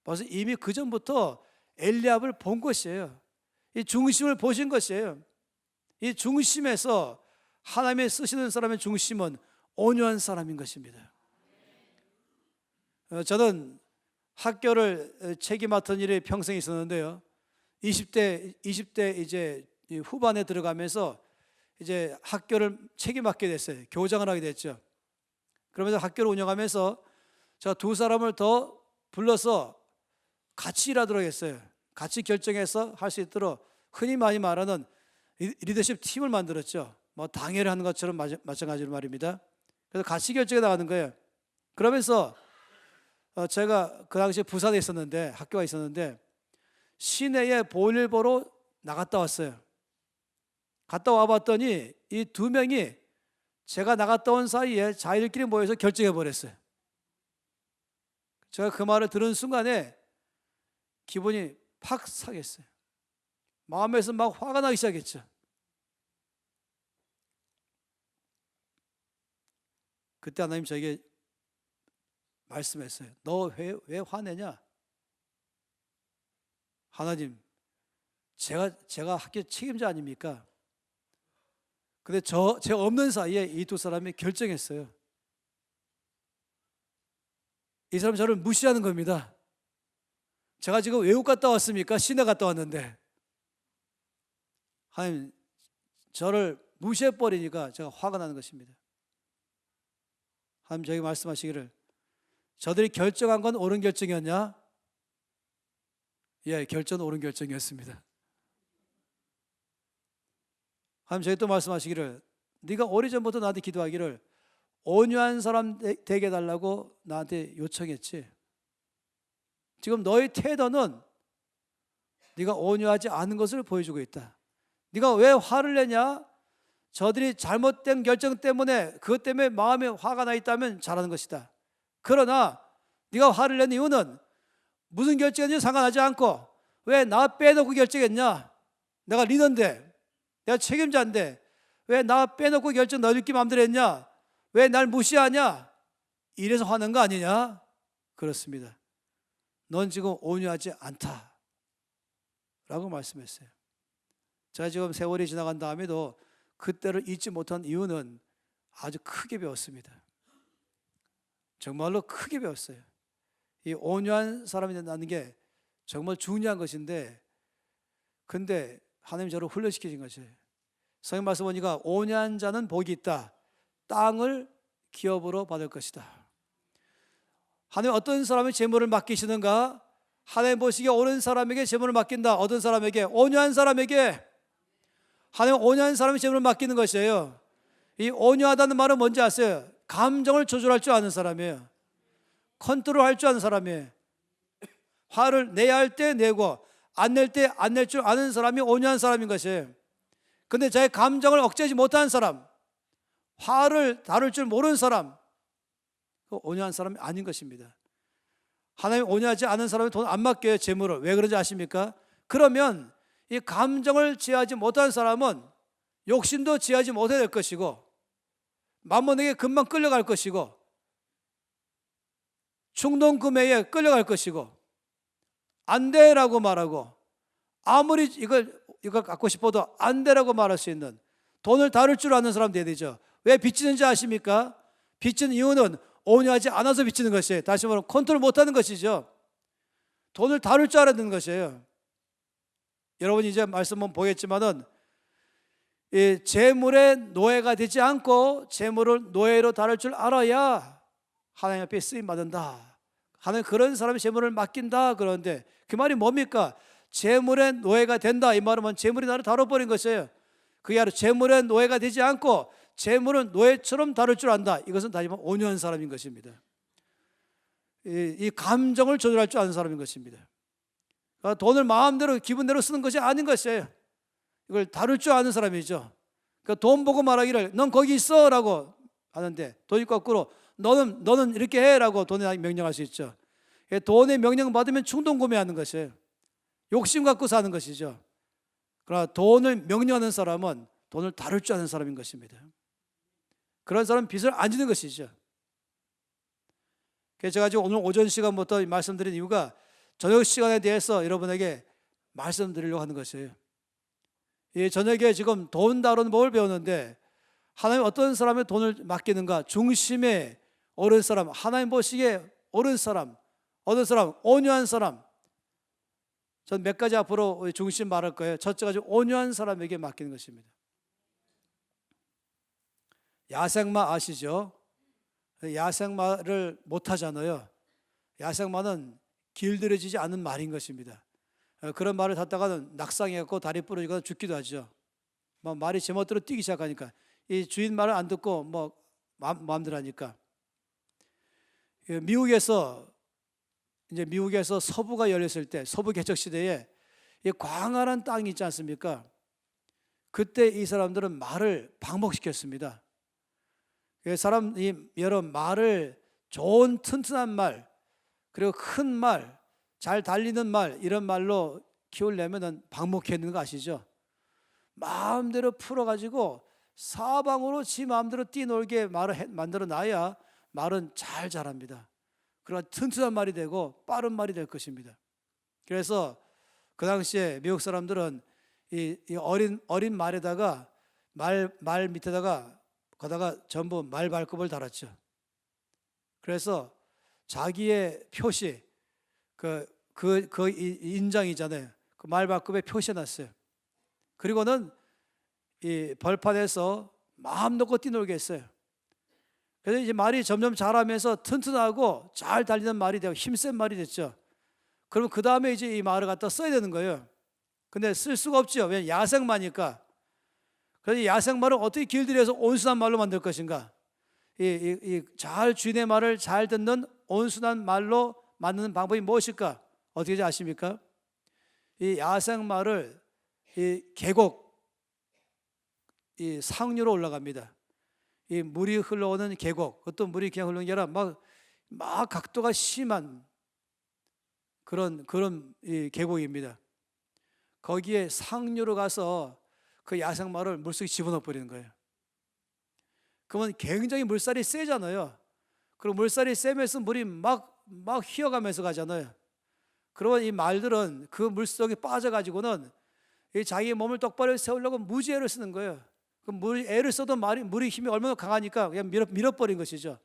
벌써 이미 그 전부터 엘리압을 본 것이에요. 이 중심을 보신 것이에요. 이 중심에서 하나님의 쓰시는 사람의 중심은 온유한 사람인 것입니다. 저는 학교를 책임 맡은 일이 평생 있었는데요. 20대 이제 후반에 들어가면서 이제 학교를 책임맡게 됐어요. 교장을 하게 됐죠. 그러면서 학교를 운영하면서 제가 두 사람을 더 불러서 같이 일하도록 했어요. 같이 결정해서 할 수 있도록 흔히 많이 말하는 리더십 팀을 만들었죠. 뭐 당회를 하는 것처럼 마찬가지로 말입니다. 그래서 같이 결정해 나가는 거예요. 그러면서 제가 그 당시에 부산에 있었는데, 학교가 있었는데 시내에 볼일 보러 나갔다 왔어요. 갔다 와봤더니 이 두 명이 제가 나갔다 온 사이에 자기들끼리 모여서 결정해 버렸어요. 제가 그 말을 들은 순간에 기분이 팍 상했어요. 마음에서 막 화가 나기 시작했죠. 그때 하나님 저에게 말씀했어요. 너 왜 화내냐? 하나님, 제가 학교 책임자 아닙니까? 근데 제 없는 사이에 이 두 사람이 결정했어요. 이 사람 저를 무시하는 겁니다. 제가 지금 외국 갔다 왔습니까? 시내 갔다 왔는데 하나님 저를 무시해버리니까 제가 화가 나는 것입니다. 하나님 저에게 말씀하시기를 저들이 결정한 건 옳은 결정이었냐? 예, 결정은 옳은 결정이었습니다. 하나님 저에게 또 말씀하시기를 네가 오래전부터 나한테 기도하기를 온유한 사람 되게 해달라고 나한테 요청했지. 지금 너의 태도는 네가 온유하지 않은 것을 보여주고 있다. 네가 왜 화를 내냐? 저들이 잘못된 결정 때문에 그것 때문에 마음에 화가 나 있다면 잘하는 것이다. 그러나 네가 화를 낸 이유는 무슨 결정인지 상관하지 않고 왜 나 빼놓고 결정했냐? 내가 리더인데 내가 책임자인데 왜 나 빼놓고 결정 너희끼리 마음대로 했냐? 왜 날 무시하냐? 이래서 화낸 거 아니냐? 그렇습니다. 넌 지금 온유하지 않다 라고 말씀했어요. 제가 지금 세월이 지나간 다음에도 그때를 잊지 못한 이유는 아주 크게 배웠습니다. 정말로 크게 배웠어요. 이 온유한 사람이 된다는 게 정말 중요한 것인데 근데 하나님 저를 훈련시키신 것이에요. 성경 말씀 보니까 온유한 자는 복이 있다. 땅을 기업으로 받을 것이다. 하나님 어떤 사람이 재물을 맡기시는가? 하나님 보시기에 옳은 사람에게 재물을 맡긴다. 어떤 사람에게? 온유한 사람에게. 하나님 온유한 사람이 재물을 맡기는 것이에요. 이 온유하다는 말은 뭔지 아세요? 감정을 조절할 줄 아는 사람이에요. 컨트롤할 줄 아는 사람이에요. 화를 내야 할 때 내고 안 낼 때 안 낼 줄 아는 사람이 온유한 사람인 것이에요. 근데 자기 감정을 억제하지 못하는 사람, 화를 다룰 줄 모르는 사람, 그 온유한 사람이 아닌 것입니다. 하나님 온유하지 않은 사람이 돈 안 맡겨요, 재물을. 왜 그런지 아십니까? 그러면 이 감정을 지하지 못한 사람은 욕심도 지하지 못해야 될 것이고 마몬에게 금방 끌려갈 것이고 충동 구매에 끌려갈 것이고 안 돼라고 말하고 아무리 이걸 갖고 싶어도 안 돼라고 말할 수 있는 돈을 다룰 줄 아는 사람 돼야 되죠. 왜 빚지는지 아십니까? 빚지는 이유는 온유하지 않아서 빚지는 것이에요. 다시 말하면 컨트롤 못하는 것이죠. 돈을 다룰 줄 알아야 되는 것이에요. 여러분이 이제 말씀 보면 보겠지만은 이 재물의 노예가 되지 않고 재물을 노예로 다룰 줄 알아야 하나님 앞에 쓰임 받는다. 하나님 그런 사람이 재물을 맡긴다. 그런데 그 말이 뭡니까? 재물의 노예가 된다. 이 말은 재물이 나를 다뤄버린 것이에요. 그게 바로 재물의 노예가 되지 않고 재물은 노예처럼 다룰 줄 안다. 이것은 다시 말하면 온유한 사람인 것입니다. 이 감정을 조절할 줄 아는 사람인 것입니다. 그러니까 돈을 마음대로 기분대로 쓰는 것이 아닌 것이에요. 이걸 다룰 줄 아는 사람이죠. 그러니까 돈 보고 말하기를 넌 거기 있어 라고 하는데 돈이 거꾸로 너는 이렇게 해 라고 돈에 명령할 수 있죠. 돈의 명령 받으면 충동 구매하는 것이에요. 욕심 갖고 사는 것이죠. 그러나 돈을 명령하는 사람은 돈을 다룰 줄 아는 사람인 것입니다. 그런 사람은 빚을 안 지는 것이죠. 그래서 제가 지금 오늘 오전 시간부터 말씀드린 이유가 저녁 시간에 대해서 여러분에게 말씀드리려고 하는 것이에요. 이 저녁에 지금 돈 다루는 법을 배우는데 하나님 어떤 사람의 돈을 맡기는가? 중심에 옳은 사람, 하나님 보시기에 옳은 사람, 어떤 사람, 온유한 사람. 전 몇 가지 앞으로 중심 말할 거예요. 첫째 가지 온유한 사람에게 맡기는 것입니다. 야생마 아시죠? 야생마를 못 하잖아요. 야생마는 길들여지지 않는 말인 것입니다. 그런 말을 갖다가는 낙상해갖고 다리 부러지거나 죽기도 하죠. 말이 제멋대로 뛰기 시작하니까 이 주인 말을 안 듣고 마음대로 하니까. 미국에서 서부가 열렸을 때 서부 개척 시대에 이 광활한 땅이 있지 않습니까? 그때 이 사람들은 말을 방목시켰습니다. 여러 말을 좋은 튼튼한 말 그리고 큰 말, 잘 달리는 말 이런 말로 키우려면 방목해야 되는 거 아시죠? 마음대로 풀어가지고 사방으로 지 마음대로 뛰놀게 말을 만들어 놔야 말은 잘 자랍니다. 그러나 튼튼한 말이 되고 빠른 말이 될 것입니다. 그래서 그 당시에 미국 사람들은 이 어린 말에다가 말 밑에다가 거다가 전부 말 발급을 달았죠. 그래서 자기의 표시, 인장이잖아요. 그 말바꿈에 표시해놨어요. 그리고는 이 벌판에서 마음 놓고 뛰놀게 했어요. 그래서 이제 말이 점점 자라면서 튼튼하고 잘 달리는 말이 되고 힘센 말이 됐죠. 그럼 그 다음에 이제 이 말을 갖다 써야 되는 거예요. 근데 쓸 수가 없죠. 왜냐면 야생마니까. 그래서 야생마를 어떻게 길들여서 온순한 말로 만들 것인가? 잘 주인의 말을 잘 듣는 온순한 말로 만드는 방법이 무엇일까? 어떻게 아십니까? 이 야생마를 이 계곡, 이 상류로 올라갑니다. 이 물이 흘러오는 계곡, 어떤 물이 그냥 흐르는 게 아니라 막 각도가 심한 그런 이 계곡입니다. 거기에 상류로 가서 그 야생마를 물속에 집어넣어 버리는 거예요. 그러면 굉장히 물살이 세잖아요. 그리고 물살이 세면서 물이 막 휘어가면서 가잖아요. 그러면 이 말들은 그 물속에 빠져가지고는 자기 몸을 똑바로 세우려고 무지애를 쓰는 거예요. 애를 써도 물이 힘이 얼마나 강하니까 그냥 밀어버린 것이죠.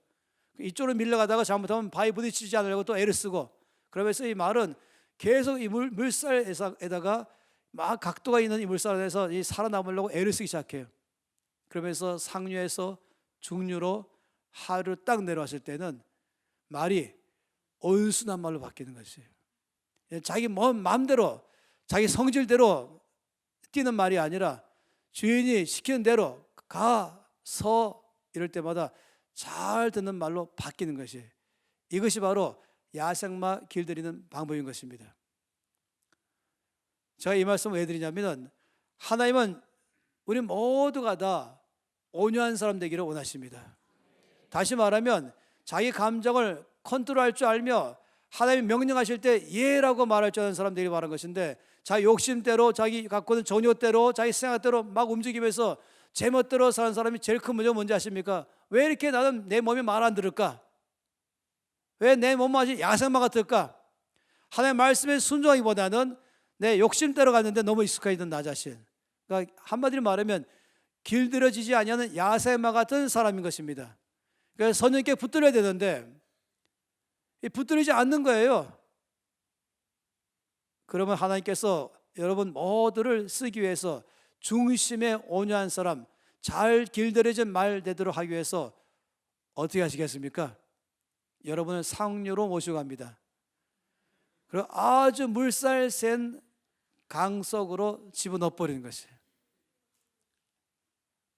이쪽으로 밀려가다가 잘못하면 바위 부딪히지 않으려고 또 애를 쓰고, 그러면서 이 말은 계속 이 물살에다가 막 각도가 있는 이 물살에서 살아남으려고 애를 쓰기 시작해요. 그러면서 상류에서 중류로 하루를 딱 내려왔을 때는 말이 온순한 말로 바뀌는 것이에요. 자기 마음대로, 자기 성질대로 뛰는 말이 아니라 주인이 시키는 대로 가, 서 이럴 때마다 잘 듣는 말로 바뀌는 것이에요. 이것이 바로 야생마 길들이는 방법인 것입니다. 제가 이 말씀을 왜 드리냐면, 하나님은 우리 모두가 다 온유한 사람 되기를 원하십니다. 다시 말하면 자기 감정을 컨트롤할 줄 알며 하나님이 명령하실 때 예라고 말할 줄 아는 사람 되기를 바라는 것인데, 자기 욕심대로, 자기 갖고 있는 정욕대로, 자기 생각대로 막 움직이면서 제멋대로 사는 사람이 제일 큰 문제가 뭔지 아십니까? 왜 이렇게 나는 내 몸이 말 안 들을까? 왜 내 몸만 야생마 같을까? 하나님의 말씀에 순종하기보다는 내 욕심대로 갔는데 너무 익숙해 있는 나 자신. 그러니까 한마디로 말하면 길들여지지 아니하는 야생마 같은 사람인 것입니다. 그래서 선생님께 붙들어야 되는데 붙들리지 않는 거예요. 그러면 하나님께서 여러분 모두를 쓰기 위해서 중심에 온유한 사람, 잘 길들여진 말 되도록 하기 위해서 어떻게 하시겠습니까? 여러분을 상류로 모시고 갑니다. 그리고 아주 물살 센 강 속으로 집어넣어 버리는 것이에요.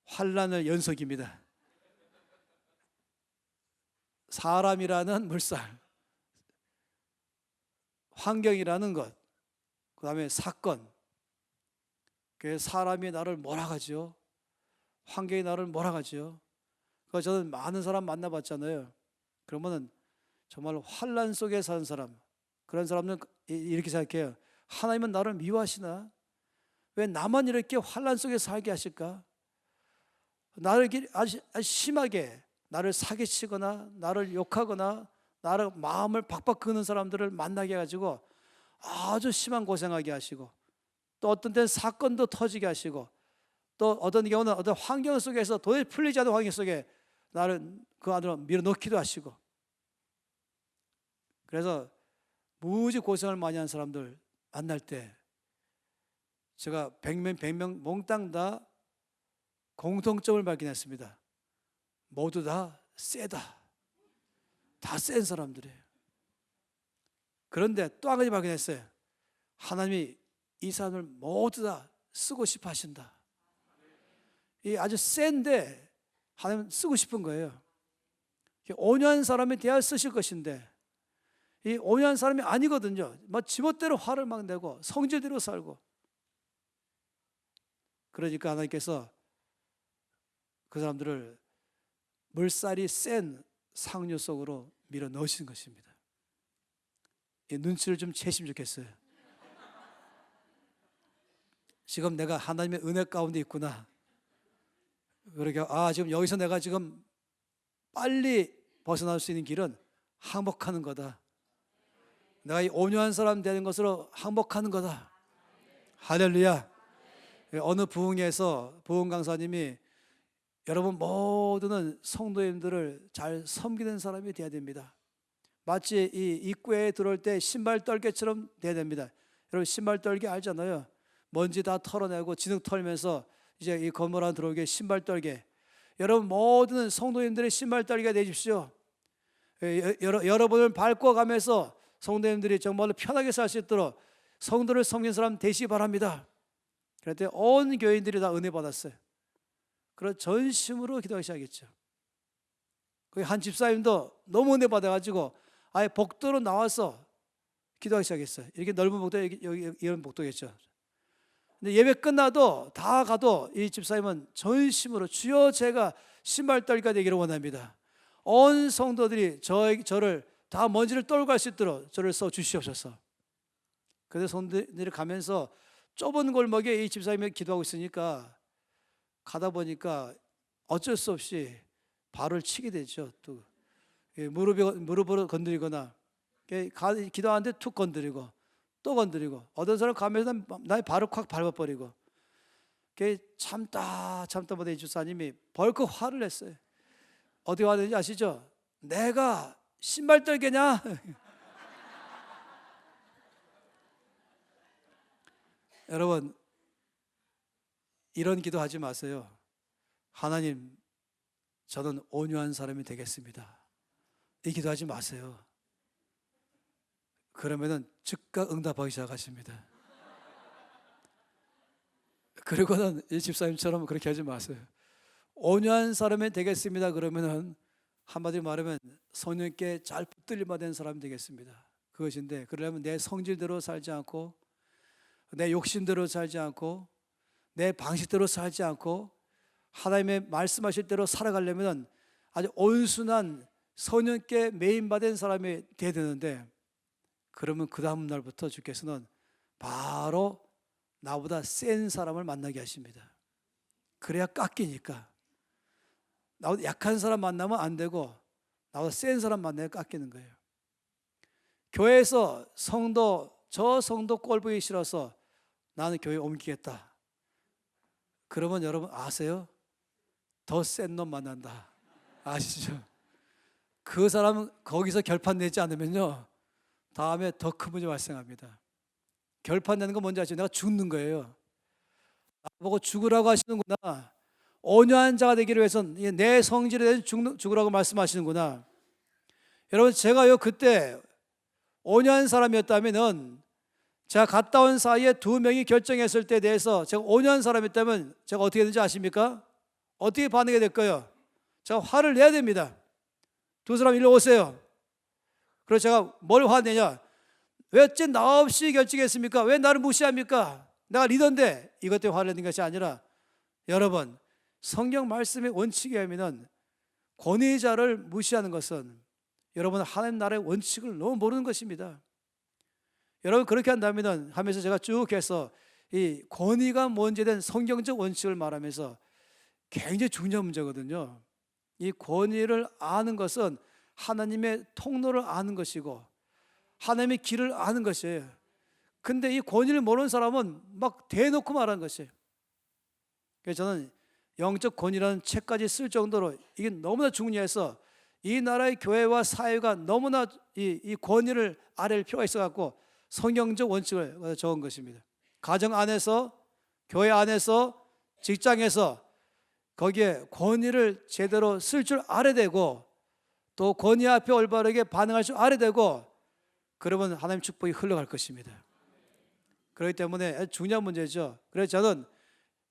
환란의 연속입니다. 사람이라는 물살, 환경이라는 것, 그 다음에 사건, 사람이 나를 몰아가죠. 환경이 나를 몰아가죠. 그래서 저는 많은 사람 만나봤잖아요. 그러면은 정말 환란 속에 사는 사람, 그런 사람은 이렇게 생각해요. 하나님은 나를 미워하시나? 왜 나만 이렇게 환란 속에 살게 하실까? 나를 아주 심하게 나를 사기치거나 나를 욕하거나 나를 마음을 박박 끄는 사람들을 만나게 해가지고 아주 심한 고생하게 하시고, 또 어떤 때는 사건도 터지게 하시고, 또 어떤 경우는 어떤 환경 속에서 도저히 풀리지 않는 환경 속에 나를 그 안으로 밀어넣기도 하시고, 그래서 무지 고생을 많이 한 사람들 만날 때 제가 100명 몽땅 다 공통점을 발견했습니다. 모두 다 세다. 다 센 사람들이에요. 그런데 또 한 가지 발견했어요. 하나님이 이 사람을 모두 다 쓰고 싶어 하신다. 이 아주 센데 하나님은 쓰고 싶은 거예요. 온유한 사람에 대하여 쓰실 것인데, 이 온유한 사람이 아니거든요. 막 지멋대로 화를 막 내고 성질대로 살고. 그러니까 하나님께서 그 사람들을 물살이 센 상류 속으로 밀어 넣으신 것입니다. 이 눈치를 좀 채시면 좋겠어요. 지금 내가 하나님의 은혜 가운데 있구나. 그러니까 지금 여기서 내가 지금 빨리 벗어날 수 있는 길은 항복하는 거다. 내가 이 온유한 사람 되는 것으로 항복하는 거다. 할렐루야. 어느 부흥회에서 부흥 강사님이 여러분 모두는 성도님들을 잘 섬기는 사람이 되어야 됩니다. 마치 이 입구에 들어올 때 신발 떨개처럼 돼야 됩니다. 여러분 신발 떨개 알잖아요. 먼지 다 털어내고 진흙 털면서 이제 이 건물 안에 들어오게 신발 떨개. 여러분 모든 성도님들의 신발 떨개가 되십시오. 여러분을 밟고 가면서 성도님들이 정말로 편하게 살 수 있도록 성도를 섬긴 사람 되시기 바랍니다. 그럴 때 온 교인들이 다 은혜 받았어요. 그런 전심으로 기도하기 시작했죠. 한 집사님도 너무 은혜 받아가지고 아예 복도로 나와서 기도하기 시작했어요. 이렇게 넓은 복도, 여기 이런 복도겠죠. 근데 예배 끝나도 다 가도 이 집사님은 전심으로 주여 제가 신발 떨기가 되기를 원합니다. 온 성도들이 저를 다 먼지를 떨고 갈 수 있도록 저를 써 주시옵소서. 그래서 성도들이 가면서 좁은 골목에 이 집사님이 기도하고 있으니까 가다 보니까 어쩔 수 없이 발을 치게 되죠. 또 무릎을 건드리거나 기도하는데 툭 건드리고 또 건드리고 어떤 사람 가면서 나의 발을 콱 밟아버리고 참다 보다 이 집사님이 벌컥 화를 냈어요. 어디 화내는지 아시죠? 내가 신발 떨개냐? 여러분 이런 기도하지 마세요. 하나님 저는 온유한 사람이 되겠습니다. 이 기도하지 마세요. 그러면은 즉각 응답하기 시작하십니다. 그리고는 이 집사님처럼 그렇게 하지 마세요. 온유한 사람이 되겠습니다. 그러면은 한마디로 말하면 성령께 잘 붙들림받은 된 사람이 되겠습니다. 그것인데 그러려면 내 성질대로 살지 않고 내 욕심대로 살지 않고 내 방식대로 살지 않고 하나님의 말씀하실 대로 살아가려면 아주 온순한 성령께 매인받은 사람이 돼야 되는데 그러면 그 다음 날부터 주께서는 바로 나보다 센 사람을 만나게 하십니다. 그래야 깎이니까. 나보다 약한 사람 만나면 안 되고 나보다 센 사람 만나야 깎이는 거예요. 교회에서 저 성도 꼴 보기 싫어서 나는 교회 옮기겠다. 그러면 여러분 아세요? 더 센 놈 만난다. 아시죠? 그 사람은 거기서 결판 내지 않으면요 다음에 더 큰 문제 발생합니다. 결판 내는 건 뭔지 아시죠? 내가 죽는 거예요. 나보고 죽으라고 하시는구나. 온유한 자가 되기를 위해서는 내 성질에 대해서 죽으라고 말씀하시는구나. 여러분 제가요 그때 온유한 사람이었다면은 제가 갔다 온 사이에 두 명이 결정했을 때에 대해서 제가 온유한 사람이었다면 제가 어떻게 되는지 아십니까? 어떻게 반응이 될까요? 제가 화를 내야 됩니다. 두 사람 일로 오세요. 그래서 제가 뭘 화내냐? 왜 어째 나 없이 결정했습니까? 왜 나를 무시합니까? 내가 리더인데 이것 때문에 화를 내는 것이 아니라 여러분 성경 말씀의 원칙에 의하면 권위자를 무시하는 것은 여러분 하나님 나라의 원칙을 너무 모르는 것입니다. 여러분 그렇게 한다면 하면서 제가 쭉 해서 이 권위가 뭔지에 대한 성경적 원칙을 말하면서 굉장히 중요한 문제거든요. 이 권위를 아는 것은 하나님의 통로를 아는 것이고 하나님의 길을 아는 것이에요. 근데 이 권위를 모르는 사람은 막 대놓고 말하는 것이에요. 그래서 저는 영적 권위라는 책까지 쓸 정도로 이게 너무나 중요해서 이 나라의 교회와 사회가 너무나 이 권위를 아래일 필요가 있어갖고 성경적 원칙을 적은 것입니다. 가정 안에서, 교회 안에서, 직장에서 거기에 권위를 제대로 쓸 줄 알아야 되고 또 권위 앞에 올바르게 반응할 줄 알아야 되고 그러면 하나님 축복이 흘러갈 것입니다. 그렇기 때문에 중요한 문제죠. 그래서 저는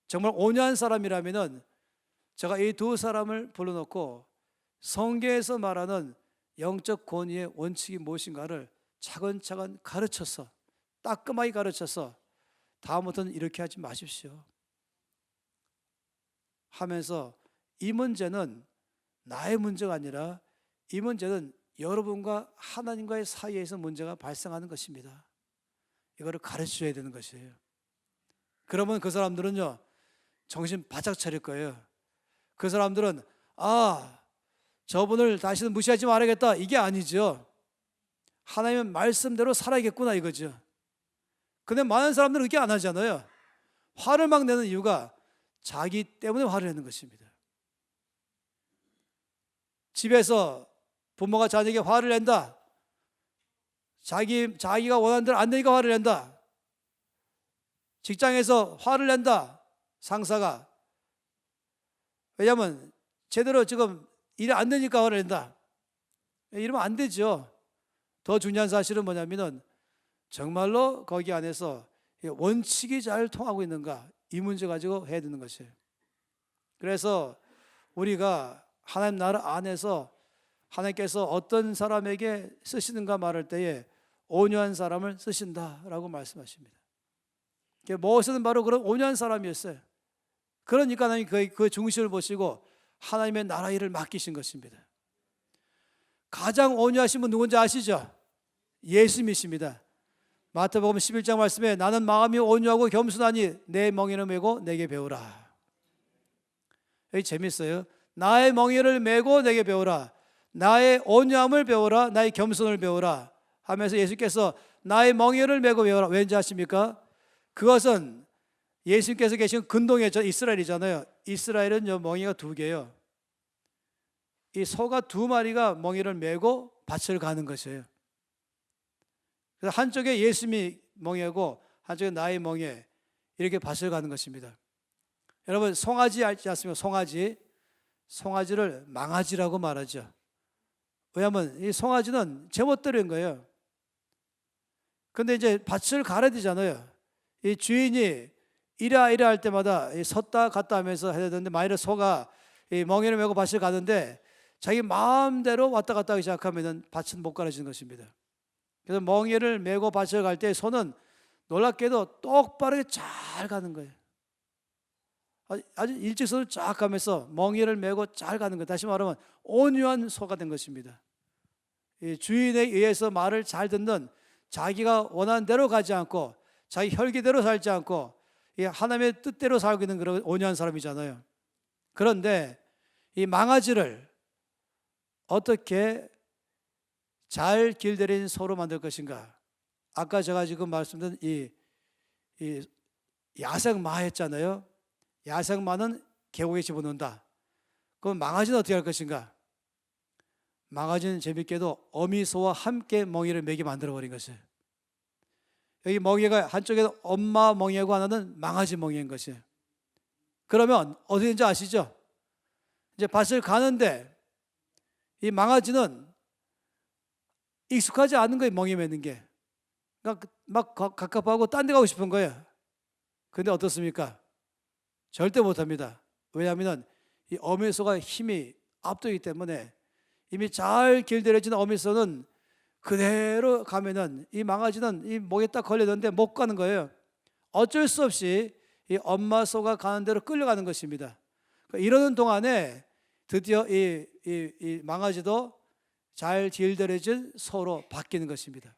정말 온유한 사람이라면 제가 이 두 사람을 불러놓고 성경에서 말하는 영적 권위의 원칙이 무엇인가를 차근차근 가르쳐서 따끔하게 가르쳐서 다음부터는 이렇게 하지 마십시오 하면서 이 문제는 나의 문제가 아니라 이 문제는 여러분과 하나님과의 사이에서 문제가 발생하는 것입니다. 이거를 가르쳐줘야 되는 것이에요. 그러면 그 사람들은요 정신 바짝 차릴 거예요. 그 사람들은 저분을 다시는 무시하지 말아야겠다 이게 아니죠. 하나님의 말씀대로 살아야겠구나 이거죠. 근데 많은 사람들은 그렇게 안 하잖아요. 화를 막 내는 이유가 자기 때문에 화를 내는 것입니다. 집에서 부모가 자녀에게 화를 낸다. 자기가 원하는 대로 안 되니까 화를 낸다. 직장에서 화를 낸다. 상사가. 왜냐하면 제대로 지금 일이 안 되니까 화를 낸다. 이러면 안 되죠. 더 중요한 사실은 뭐냐면은 정말로 거기 안에서 원칙이 잘 통하고 있는가, 이 문제 가지고 해야 되는 것이에요. 그래서 우리가 하나님 나라 안에서 하나님께서 어떤 사람에게 쓰시는가 말할 때에 온유한 사람을 쓰신다라고 말씀하십니다. 모세는 바로 그런 온유한 사람이었어요. 그러니까 하나님 그 중심을 보시고 하나님의 나라 일을 맡기신 것입니다. 가장 온유하신 분 누군지 아시죠? 예수님이십니다. 마태복음 11장 말씀에 나는 마음이 온유하고 겸손하니 내 멍에를 메고 내게 배우라. 여기 재밌어요. 나의 멍에를 메고 내게 배우라. 나의 온유함을 배우라. 나의 겸손을 배우라 하면서 예수께서 나의 멍에를 메고 배우라. 왠지 아십니까? 그것은 예수님께서 계신 근동의 이스라엘이잖아요. 이스라엘은 멍에가 2개예요. 이 소가 2마리가 멍에를 메고 밭을 가는 것이에요. 그래서 한쪽에 예수님이 멍에고 한쪽에 나의 멍에, 이렇게 밭을 가는 것입니다. 여러분, 송아지 알지 않습니까? 송아지를 망아지라고 말하죠. 왜냐하면 이 송아지는 제멋대로인 거예요. 근데 이제 밭을 갈아야 되잖아요. 이 주인이 이래 할 때마다 섰다 갔다 하면서 해야 되는데, 만일에 소가 이 멍에를 메고 밭을 가는데 자기 마음대로 왔다 갔다 하기 시작하면 밭은 못 갈아지는 것입니다. 그래서 멍에를 메고 밭을 갈 때 소는 놀랍게도 똑바르게 잘 가는 거예요. 아주 일직선을 쫙 가면서 멍에를 메고 잘 가는 거예요. 다시 말하면 온유한 소가 된 것입니다. 주인에 의해서 말을 잘 듣는, 자기가 원하는 대로 가지 않고 자기 혈기대로 살지 않고 하나님의 뜻대로 살고 있는 그런 온유한 사람이잖아요. 그런데 이 망아지를 어떻게 잘 길들인 소로 만들 것인가? 아까 제가 지금 말씀드린 이 야생마했잖아요. 야생마는 계곡에 집어넣는다. 그럼 망아지는 어떻게 할 것인가? 망아지는 재밌게도 어미소와 함께 멍에를 메게 만들어버린 것이에요. 여기 멍에가 한쪽에는 엄마 멍에고 하나는 망아지 멍에인 것이에요. 그러면 어디인지 아시죠? 이제 밭을 가는데 이 망아지는 익숙하지 않은 거예요. 멍에 매는 게. 그러니까 막 갑갑하고 딴 데 가고 싶은 거예요. 근데 어떻습니까? 절대 못합니다. 왜냐하면 이 어미소가 힘이 압도이기 때문에 이미 잘 길들여진 어미소는 그대로 가면은 이 망아지는 이 목에 딱 걸렸는데 못 가는 거예요. 어쩔 수 없이 이 엄마 소가 가는 대로 끌려가는 것입니다. 이러는 동안에 드디어 이 망아지도 잘 길들여진 소로 바뀌는 것입니다.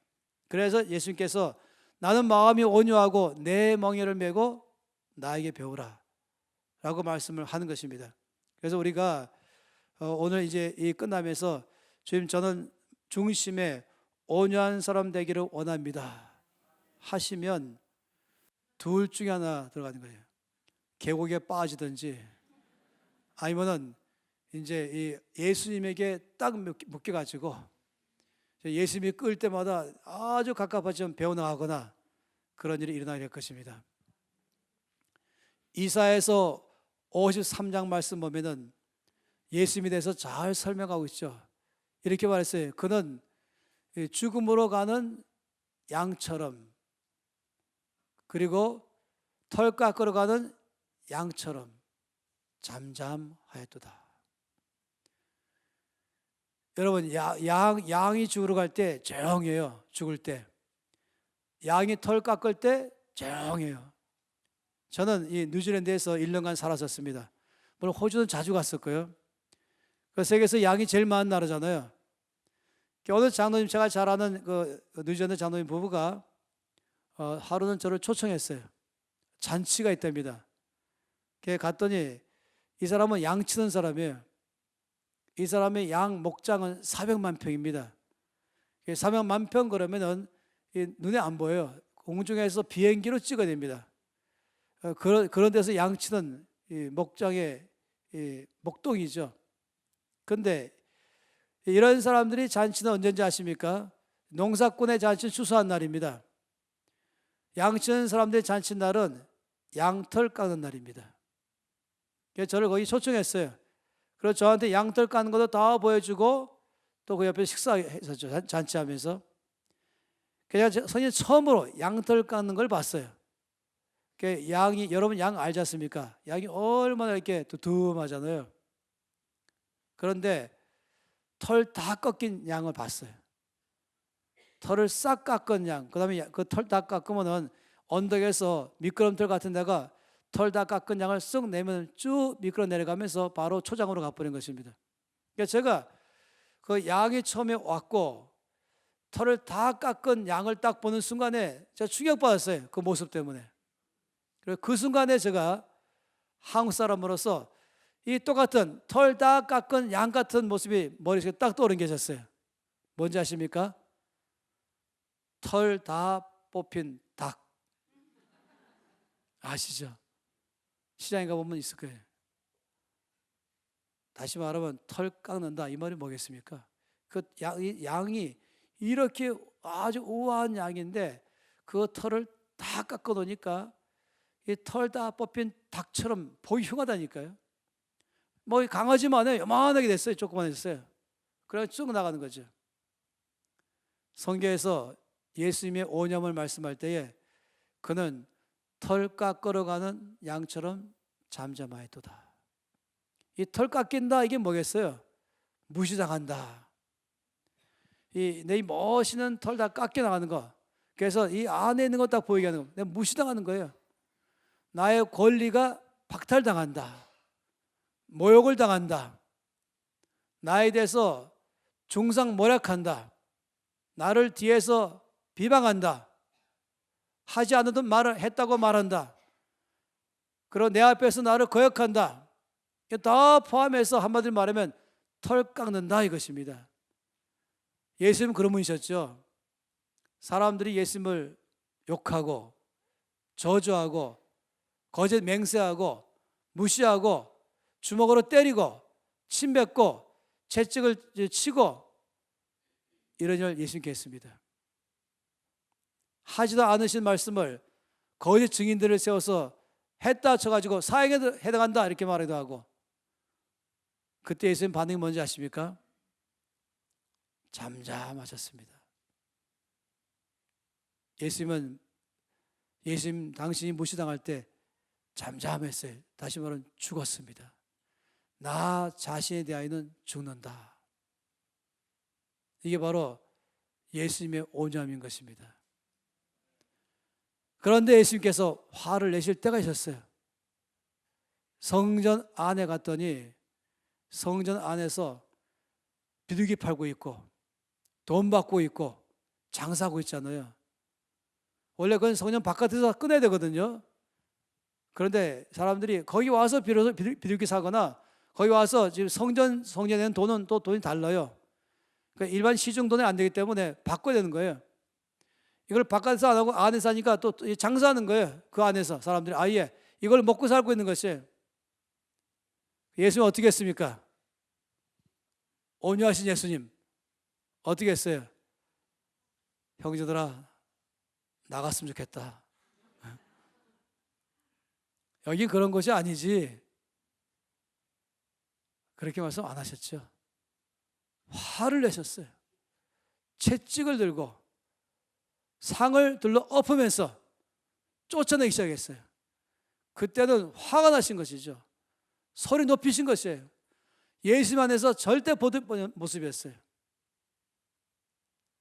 그래서 예수님께서 나는 마음이 온유하고 내 멍에를 메고 나에게 배우라 라고 말씀을 하는 것입니다. 그래서 우리가 오늘 이제 이 끝나면서 주님, 저는 중심에 온유한 사람 되기를 원합니다 하시면 둘 중에 하나 들어가는 거예요. 계곡에 빠지든지 아니면은 이제 이 예수님에게 딱 묶여가지고 예수님이 끌 때마다 아주 가깝아지면 배워나가거나 그런 일이 일어나게 될 것입니다. 이사야서 53장 말씀 보면은 예수님에 대해서 잘 설명하고 있죠. 이렇게 말했어요. 그는 죽음으로 가는 양처럼, 그리고 털 깎으러 가는 양처럼 잠잠하였도다. 여러분, 양이 죽으러 갈 때 조용해요. 죽을 때. 양이 털 깎을 때 조용해요. 저는 이 뉴질랜드에서 1년간 살았었습니다. 물론 호주는 자주 갔었고요. 그 세계에서 양이 제일 많은 나라잖아요. 어느 장로님, 제가 잘 아는 그 뉴질랜드 장로님 부부가 하루는 저를 초청했어요. 잔치가 있답니다. 갔더니 이 사람은 양 치는 사람이에요. 이 사람의 양 목장은 400만 평입니다. 400만 평 그러면은 눈에 안 보여요. 공중에서 비행기로 찍어야 됩니다. 그런 데서 양 치는 목장의 목동이죠. 그런데 이런 사람들이 잔치는 언제인지 아십니까? 농사꾼의 잔치 추수한 날입니다. 양치는 사람들의 잔치날은 양털 깎는 날입니다. 그래서 저를 거기 초청했어요. 그래서 저한테 양털 깎는 것도 다 보여주고 또 그 옆에 식사했었죠. 잔치하면서. 그래서 선생님 처음으로 양털 깎는 걸 봤어요. 양이, 여러분 양 알지 않습니까? 양이 얼마나 이렇게 두툼하잖아요. 그런데 털 다 꺾인 양을 봤어요. 털을 싹 깎은 양, 그 다음에 그 털 다 깎으면은 언덕에서 미끄럼틀 같은 데가 털 다 깎은 양을 쓱 내면 쭉 미끄러 내려가면서 바로 초장으로 가버린 것입니다. 그러니까 제가 그 양이 처음에 왔고 털을 다 깎은 양을 딱 보는 순간에 제가 충격받았어요. 그 모습 때문에. 그래서 그 순간에 제가 한국 사람으로서 이 똑같은 털 다 깎은 양 같은 모습이 머릿속에 딱 떠오른 게 있었어요. 뭔지 아십니까? 털 다 뽑힌 닭. 아시죠? 시장에 가보면 있을 거예요. 다시 말하면 털 깎는다 이 말이 뭐겠습니까? 그 양이 이렇게 아주 우아한 양인데 그 털을 다 깎아 놓으니까 이 털 다 뽑힌 닭처럼 보기 흉하다니까요. 뭐 강아지만 해요. 요만하게 됐어요. 조그만했어요. 그래서 쭉 나가는 거죠. 성경에서 예수님의 오념을 말씀할 때에 그는 털 깎으러가는 양처럼 잠잠하였도다. 이 털 깎인다 이게 뭐겠어요? 무시당한다. 내 멋있는 털 다 깎여 나가는 거. 그래서 이 안에 있는 거 딱 보이게 하는 거. 내가 무시당하는 거예요. 나의 권리가 박탈당한다. 모욕을 당한다. 나에 대해서 중상모략한다. 나를 뒤에서 비방한다. 하지 않았던 말을 했다고 말한다. 그리고 내 앞에서 나를 거역한다. 다 포함해서 한마디로 말하면 털 깎는다 이것입니다. 예수님은 그런 분이셨죠. 사람들이 예수님을 욕하고 저주하고 거짓 맹세하고 무시하고 주먹으로 때리고 침뱉고 채찍을 치고 이런 일을 예수님께 했습니다. 하지도 않으신 말씀을 거짓 증인들을 세워서 했다 쳐가지고 사형에 해당한다 이렇게 말하기도 하고. 그때 예수님 반응이 뭔지 아십니까? 잠잠하셨습니다. 예수님 당신이 무시당할 때 잠잠했어요. 다시 말하면 죽었습니다. 나 자신에 대하여는 죽는다. 이게 바로 예수님의 온유함인 것입니다. 그런데 예수님께서 화를 내실 때가 있었어요. 성전 안에 갔더니 성전 안에서 비둘기 팔고 있고 돈 받고 있고 장사하고 있잖아요. 원래 그건 성전 바깥에서 꺼내야 되거든요. 그런데 사람들이 거기 와서 비로소 비둘기 사거나 거기 와서 지금 성전에 내는 돈은 또 돈이 달라요. 그러니까 일반 시중 돈이 안 되기 때문에 바꿔야 되는 거예요. 이걸 바깥에서 안 하고 안에서 하니까 또 장사하는 거예요. 그 안에서 사람들이 아예 이걸 먹고 살고 있는 것이에요. 예수님 어떻게 했습니까? 온유하신 예수님 어떻게 했어요? 형제들아 나갔으면 좋겠다. 여기 그런 곳이 아니지. 그렇게 말씀 안 하셨죠. 화를 내셨어요. 채찍을 들고 상을 들러 엎으면서 쫓아내기 시작했어요. 그때는 화가 나신 것이죠. 소리 높이신 것이에요. 예수님 안에서 절대 보던 모습이었어요.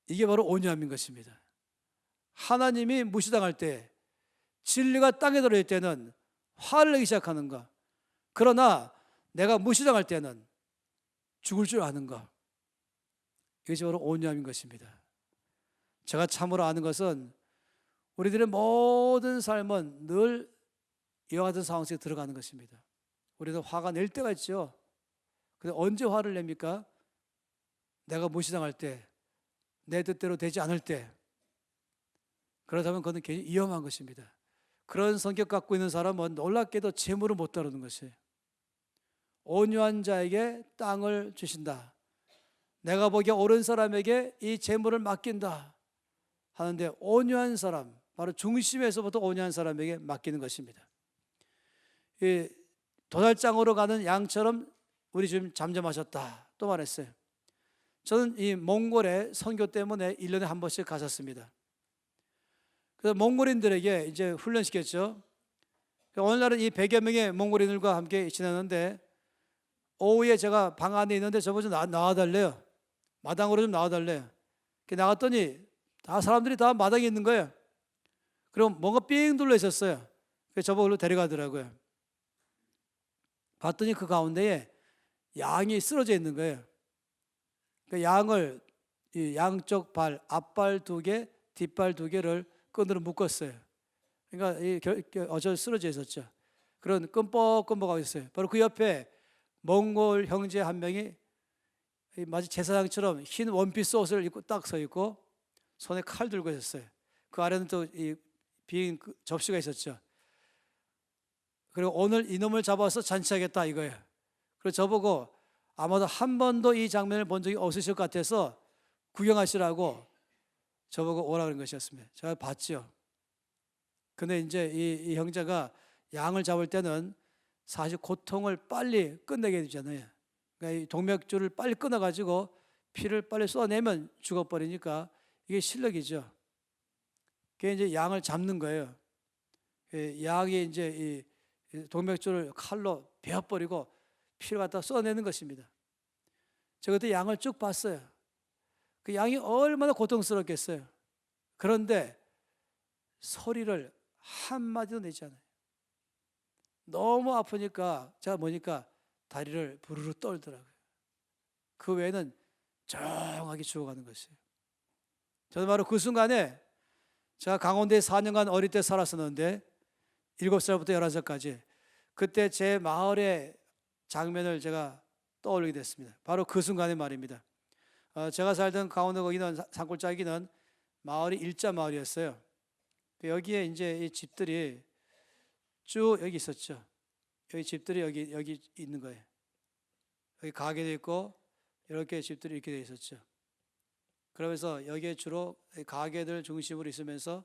이게 바로 온유함인 것입니다. 하나님이 무시당할 때, 진리가 땅에 들어있을 때는 화를 내기 시작하는 것. 그러나 내가 무시당할 때는 죽을 줄 아는 것. 이것이 바로 온유함인 것입니다. 제가 참으로 아는 것은 우리들의 모든 삶은 늘 이와 같은 상황 속에 들어가는 것입니다. 우리도 화가 낼 때가 있죠. 근데 언제 화를 냅니까? 내가 무시당할 때, 내 뜻대로 되지 않을 때. 그렇다면 그것은 굉장히 위험한 것입니다. 그런 성격 갖고 있는 사람은 놀랍게도 재물을 못 다루는 것이에요. 온유한 자에게 땅을 주신다. 내가 보기에 옳은 사람에게 이 재물을 맡긴다 하는데 온유한 사람, 바로 중심에서부터 온유한 사람에게 맡기는 것입니다. 이 도살장으로 가는 양처럼 우리 주님 잠잠하셨다 또 말했어요. 저는 이 몽골에 선교 때문에 1년에 한 번씩 갔었습니다. 그래서 몽골인들에게 이제 훈련시켰죠. 오늘날은 이 100여 명의 몽골인들과 함께 지냈는데 오후에 제가 방 안에 있는데 저보고 좀 나와달래요. 마당으로 좀 나와달래요. 나갔더니 사람들이 다 마당에 있는 거예요. 그럼 뭔가 삥 둘러 있었어요. 그래서 저보고 데려가더라고요. 봤더니 그 가운데에 양이 쓰러져 있는 거예요. 그 양을 이 양쪽 발, 앞발 2개, 뒷발 2개를 끈으로 묶었어요. 그러니까 어저 쓰러져 있었죠. 그런 끔뻑끔뻑하고 있어요. 바로 그 옆에 몽골 형제 한 명이 마치 제사장처럼 흰 원피스 옷을 입고 딱 서 있고 손에 칼 들고 있었어요. 그 아래는 또 이 빈 접시가 있었죠. 그리고 오늘 이놈을 잡아서 잔치하겠다 이거예요. 그래서 저보고 아마도 한 번도 이 장면을 본 적이 없으실 것 같아서 구경하시라고 저보고 오라 그런 것이었습니다. 제가 봤죠. 근데 이제 이 형제가 양을 잡을 때는 사실 고통을 빨리 끝내게 되잖아요. 그러니까 이 동맥줄을 빨리 끊어가지고 피를 빨리 쏟아내면 죽어버리니까 이게 실력이죠. 그게 이제 양을 잡는 거예요. 양이 이제 이 동맥줄을 칼로 베어버리고 피를 갖다 쏟아내는 것입니다. 제가 그때 양을 쭉 봤어요. 그 양이 얼마나 고통스럽겠어요. 그런데 소리를 한마디도 내지 않아요. 너무 아프니까 제가 보니까 다리를 부르르 떨더라고요. 그 외에는 조용하게 죽어가는 것이에요. 저는 바로 그 순간에 제가 강원도에 4년간 어릴 때 살았었는데 7살부터 11살까지 그때 제 마을의 장면을 제가 떠올리게 됐습니다. 바로 그 순간의 말입니다. 제가 살던 강원도 거기는 산골짜기는 마을이 일자 마을이었어요. 여기에 이제 이 집들이 쭉 여기 있었죠. 여기 집들이 여기 있는 거예요. 여기 가게도 있고 이렇게 집들이 이렇게 돼 있었죠. 그러면서 여기에 주로 가게들 중심으로 있으면서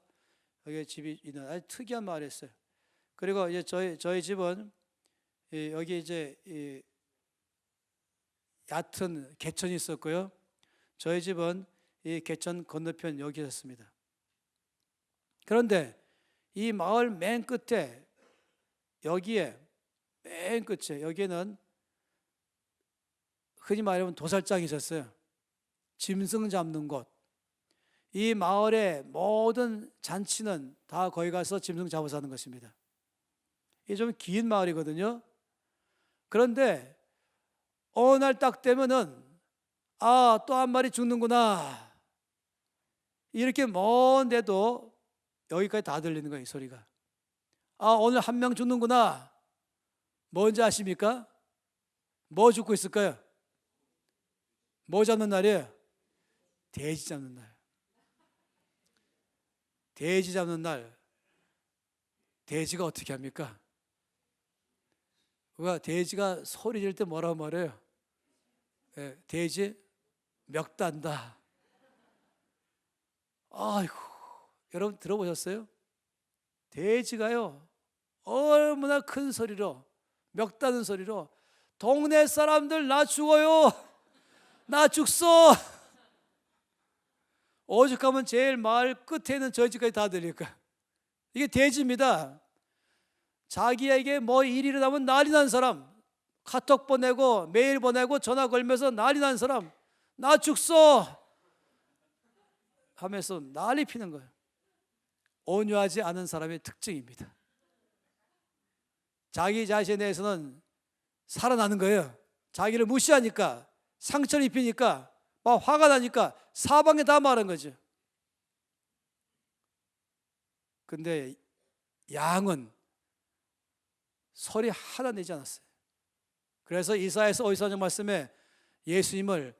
여기에 집이 있는 아주 특이한 마을이었어요. 그리고 이제 저희 집은 여기 이제 얕은 개천이 있었고요. 저희 집은 이 개천 건너편 여기 있었습니다. 그런데 이 마을 맨 끝에 여기에 맨 끝에 여기에는 흔히 말하면 도살장이 있었어요. 짐승 잡는 곳. 이 마을의 모든 잔치는 다 거기 가서 짐승 잡아서 하는 것입니다. 이게 좀 긴 마을이거든요. 그런데 어느 날 딱 되면은 또 한 마리 죽는구나. 이렇게 먼데도 여기까지 다 들리는 거예요, 소리가. 오늘 한 명 죽는구나. 뭔지 아십니까? 뭐 죽고 있을까요? 뭐 잡는 날이에요? 돼지 잡는 날. 돼지 잡는 날. 돼지가 어떻게 합니까? 돼지가 소리 질 때 뭐라고 말해요? 돼지 멱단다. 아이고, 여러분 들어보셨어요? 돼지가요 얼마나 큰 소리로 멱다는 소리로 동네 사람들 나 죽어요, 나 죽소. 오죽하면 제일 마을 끝에 있는 저희 집까지 다 들릴까. 이게 돼지입니다. 자기에게 뭐 일이 일어나면 난리 난 사람, 카톡 보내고 메일 보내고 전화 걸면서 난리 난 사람, 나 죽소 하면서 난리 피는 거예요. 온유하지 않은 사람의 특징입니다. 자기 자신에 대해서는 살아나는 거예요. 자기를 무시하니까, 상처를 입히니까, 막 화가 나니까 사방에 다 말한 거죠. 근데 양은 소리 하나 내지 않았어요. 그래서 이사야서 54장 말씀에 예수님을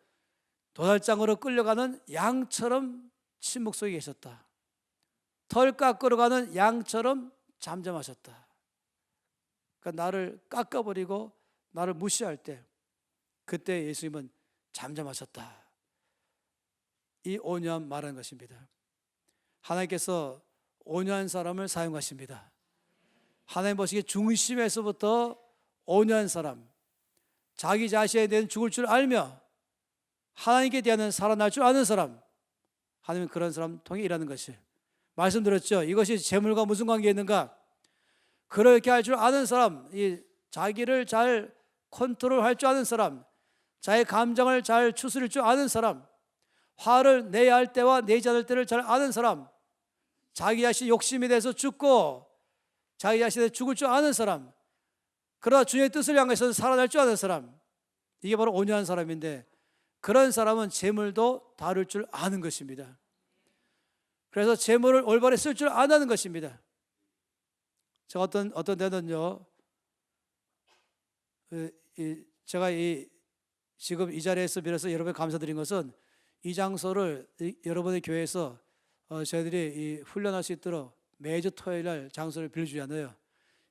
도살장으로 끌려가는 양처럼 침묵 속에 계셨다. 털 깎으러 가는 양처럼 잠잠하셨다. 그러니까 나를 깎아버리고 나를 무시할 때 그때 예수님은 잠잠하셨다. 이 온유함 말하는 것입니다. 하나님께서 온유한 사람을 사용하십니다. 하나님 보시기에 중심에서부터 온유한 사람, 자기 자신에 대한 죽을 줄 알며 하나님께 대한 살아날 줄 아는 사람, 하나님은 그런 사람 통해 일하는 것이, 말씀드렸죠. 이것이 재물과 무슨 관계가 있는가? 그렇게 할 줄 아는 사람, 이 자기를 잘 컨트롤할 줄 아는 사람, 자기 감정을 잘 추스릴 줄 아는 사람, 화를 내야 할 때와 내지 않을 때를 잘 아는 사람, 자기 자신 욕심에 대해서 죽고 자기 자신에 죽을 줄 아는 사람, 그러나 주님의 뜻을 향해서 살아날 줄 아는 사람, 이게 바로 온유한 사람인데, 그런 사람은 재물도 다룰 줄 아는 것입니다. 그래서 재물을 올바르게 쓸 줄 아는 것입니다. 제가 어떤 데는요, 제가 지금 이 자리에서 빌어서 여러분에 감사드린 것은, 이 장소를 여러분의 교회에서 저희들이 훈련할 수 있도록 매주 토요일 날 장소를 빌려주잖아요.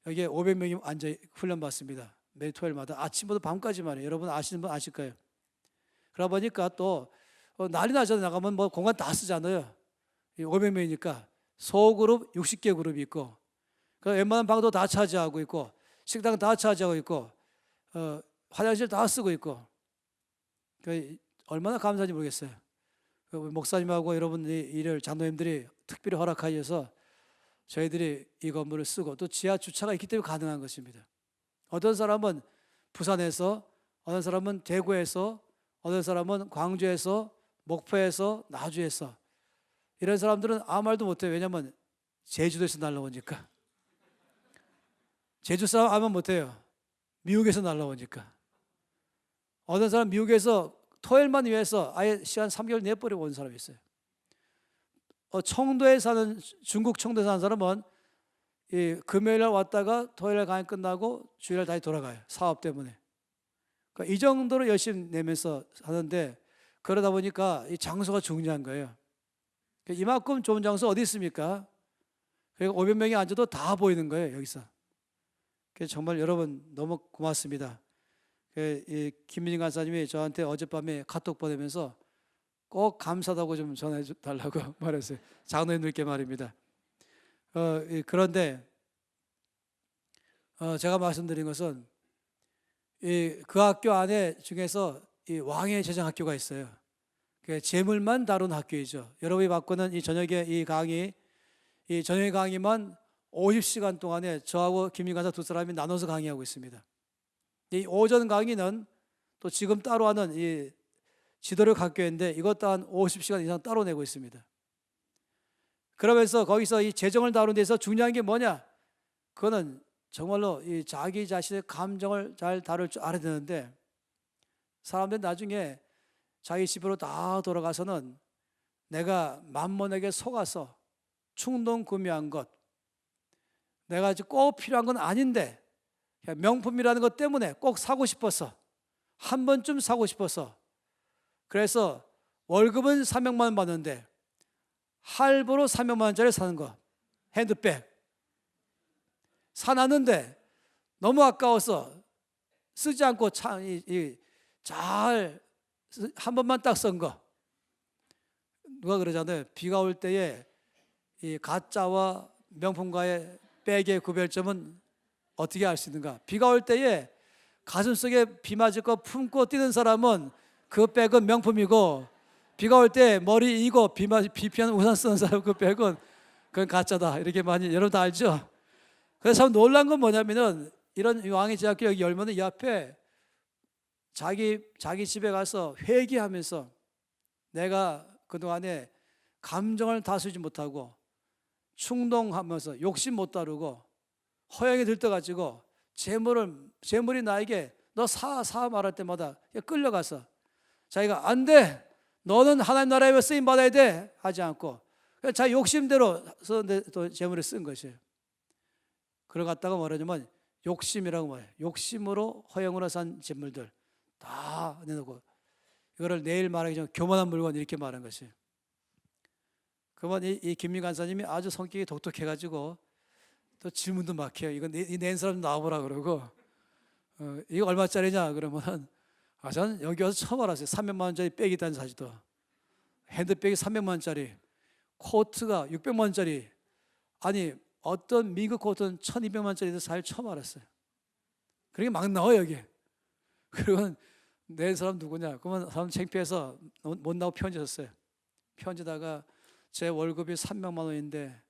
여기에 500명이 앉아 훈련 받습니다. 매주 토요일마다 아침부터 밤까지만 해요. 여러분 아시는 분 아실 거예요. 그러다 보니까 또 난리 나잖아요. 나가면 뭐 공간 다 쓰잖아요. 500명이니까 소그룹 60개 그룹이 있고, 웬만한 방도 다 차지하고 있고, 식당 다 차지하고 있고, 화장실 다 쓰고 있고, 얼마나 감사한지 모르겠어요. 목사님하고 여러분들이 일을 장로님들이 특별히 허락하셔서 저희들이 이 건물을 쓰고, 또 지하 주차가 있기 때문에 가능한 것입니다. 어떤 사람은 부산에서, 어떤 사람은 대구에서, 어떤 사람은 광주에서, 목포에서, 나주에서, 이런 사람들은 아무 말도 못해요. 왜냐하면 제주도에서 날라오니까. 제주 사람 아무 말 못해요. 미국에서 날라오니까. 어떤 사람 미국에서 토요일만 위해서 아예 시간 3개월 내버리고 온 사람이 있어요. 청도에 사는, 중국 청도에 사는 사람은 금요일 날 왔다가 토요일 날 강의 끝나고 주일날 다시 돌아가요. 사업 때문에. 그러니까 이 정도로 열심히 내면서 하는데, 그러다 보니까 이 장소가 중요한 거예요. 이만큼 좋은 장소 어디 있습니까? 그리고 500명이 앉아도 다 보이는 거예요, 여기서. 그래서 정말 여러분 너무 고맙습니다. 김민진 간사님이 저한테 어젯밤에 카톡 보내면서 꼭 감사하다고 좀 전해 달라고 말했어요. 장로님들께 말입니다. 그런데 제가 말씀드린 것은, 그 학교 안에 중에서 이 왕의 제정학교가 있어요. 재물만 다룬 학교이죠. 여러분이 받고는 이 저녁에 이 강의, 이 저녁 강의만 50시간 동안에 저하고 김민진 간사 두 사람이 나눠서 강의하고 있습니다. 이 오전 강의는 또 지금 따로 하는 이 지도력 학교인데, 이것도 한 50시간 이상 따로 내고 있습니다. 그러면서 거기서 이 재정을 다루는 데서 중요한 게 뭐냐? 그거는 정말로 이 자기 자신의 감정을 잘 다룰 줄 알아야 되는데, 사람들이 나중에 자기 집으로 다 돌아가서는 내가 만몬에게 속아서 충동 구매한 것, 내가 꼭 필요한 건 아닌데 명품이라는 것 때문에 꼭 사고 싶어서, 한 번쯤 사고 싶어서, 그래서 월급은 300만 원 받는데 할부로 300만 원짜리 사는 거, 핸드백 사놨는데 너무 아까워서 쓰지 않고 잘 한 번만 딱 쓴 거. 누가 그러잖아요. 비가 올 때에 이 가짜와 명품과의 백의 구별점은 어떻게 알 수 있는가? 비가 올 때에 가슴속에 비 맞을 거 품고 뛰는 사람은 그 백은 명품이고, 비가 올 때 머리 이고 비 피하는 우산 쓰는 사람 그 백은 그건 가짜다. 이렇게 많이 여러분 다 알죠? 그래서 참 놀란 건 뭐냐면은, 이런 왕의 제학교 여기 열면은 이 앞에 자기 집에 가서 회개하면서 내가 그동안에 감정을 다스리지 못하고 충동하면서 욕심 못 다루고 허영이 들떠가지고 재물이 나에게 너 사 말할 때마다 끌려가서 자기가 안 돼, 너는 하나님 나라에 쓰임 받아야 돼 하지 않고 그냥 자기 욕심대로 또 재물을 쓴 것이에요. 그걸 갖다가 뭐라냐면 욕심이라고 말해요. 욕심으로 허영으로 산 재물들 다 내놓고, 이거를 내일 말하기 전에 교만한 물건 이렇게 말한 것이에요. 그러면 이 김민 간사님이 아주 성격이 독특해가지고 또 질문도 막혀요. 이거 낸 사람 나와보라 그러고, 이거 얼마짜리냐 그러면, 저는 여기 와서 처음 알았어요. 300만 원짜리 백이 있다는 사실도. 핸드백이 300만 원짜리, 코트가 600만 원짜리, 아니 어떤 미국 코트는 1200만 원짜리도 사실 처음 알았어요. 그게 막 나와요 여기. 그러면 내 사람 누구냐? 그러면 사람 창피해서 못 나오고 편지 썼어요. 편지다가 제 월급이 300만 원인데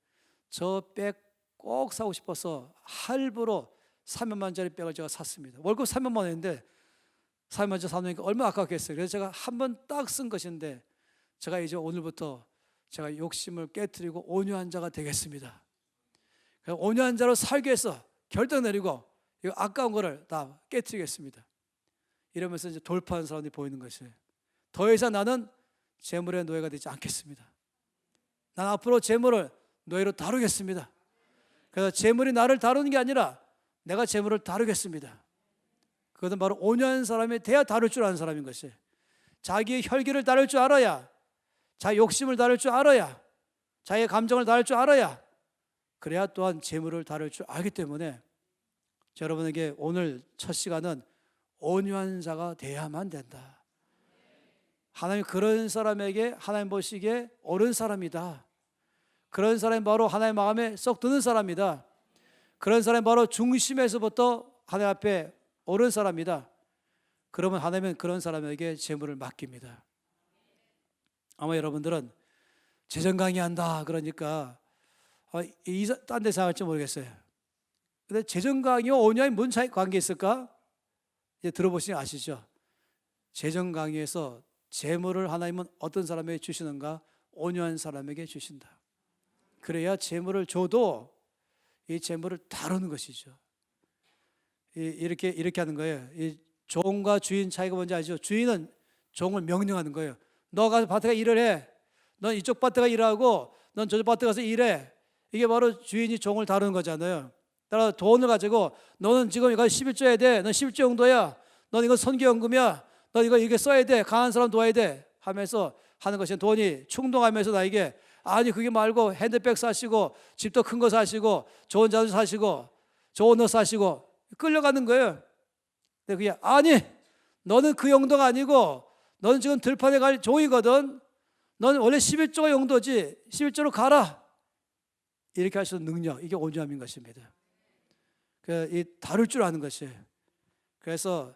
저 백 꼭 사고 싶어서 할부로 300만 원짜리 백을 제가 샀습니다. 월급 300만 원인데 300만 원짜리 사놓으니까 얼마나 아깝겠어요. 그래서 제가 한 번 딱 쓴 것인데 제가 이제 오늘부터 제가 욕심을 깨트리고 온유한 자가 되겠습니다. 온유한 자로 살기 위해서 결정 내리고 이거 아까운 거를 다 깨트리겠습니다. 이러면서 이제 돌파하는 사람들이 보이는 것이에요. 더 이상 나는 재물의 노예가 되지 않겠습니다. 난 앞으로 재물을 노예로 다루겠습니다. 그래서 재물이 나를 다루는 게 아니라 내가 재물을 다루겠습니다. 그것은 바로 온유한 사람이 돼야 다룰 줄 아는 사람인 것이에요. 자기의 혈기를 다룰 줄 알아야, 자기 욕심을 다룰 줄 알아야, 자기의 감정을 다룰 줄 알아야, 그래야 또한 재물을 다룰 줄 알기 때문에 여러분에게 오늘 첫 시간은 온유한 자가 돼야만 된다. 하나님 그런 사람에게 하나님 보시기에 옳은 사람이다. 그런 사람이 바로 하나님 마음에 쏙 드는 사람이다. 그런 사람이 바로 중심에서부터 하나님 앞에 옳은 사람이다. 그러면 하나님은 그런 사람에게 재물을 맡깁니다. 아마 여러분들은 재정 강의한다 그러니까 딴 데 생각할지 모르겠어요. 근데 재정 강의와 온유함이 뭔 관계 있을까? 이제 들어보시면 아시죠? 재정 강의에서 재물을 하나님은 어떤 사람에게 주시는가? 온유한 사람에게 주신다. 그래야 재물을 줘도 이 재물을 다루는 것이죠. 이렇게 하는 거예요. 이 종과 주인 차이가 뭔지 아시죠? 주인은 종을 명령하는 거예요. 너 가서 밭에 가서 일을 해. 넌 이쪽 밭에 가서 일하고 넌 저쪽 밭에 가서 일해. 이게 바로 주인이 종을 다루는 거잖아요. 따라서 돈을 가지고 너는 지금 이거 11조 해야 돼. 넌 11조 정도야. 넌 이거 선교연금이야. 넌 이거 이렇게 써야 돼. 강한 사람 도와야 돼. 하면서 하는 것이 돈이 충동하면서 나에게 아니 그게 말고 핸드백 사시고 집도 큰 거 사시고 좋은 자도 사시고 좋은 옷 사시고 끌려가는 거예요. 근데 그게 아니 너는 그 용도가 아니고 너는 지금 들판에 갈 종이거든. 너는 원래 11조가 용도지 11조로 가라. 이렇게 할 수 있는 능력, 이게 온유함인 것입니다. 이 다룰 줄 아는 것이에요. 그래서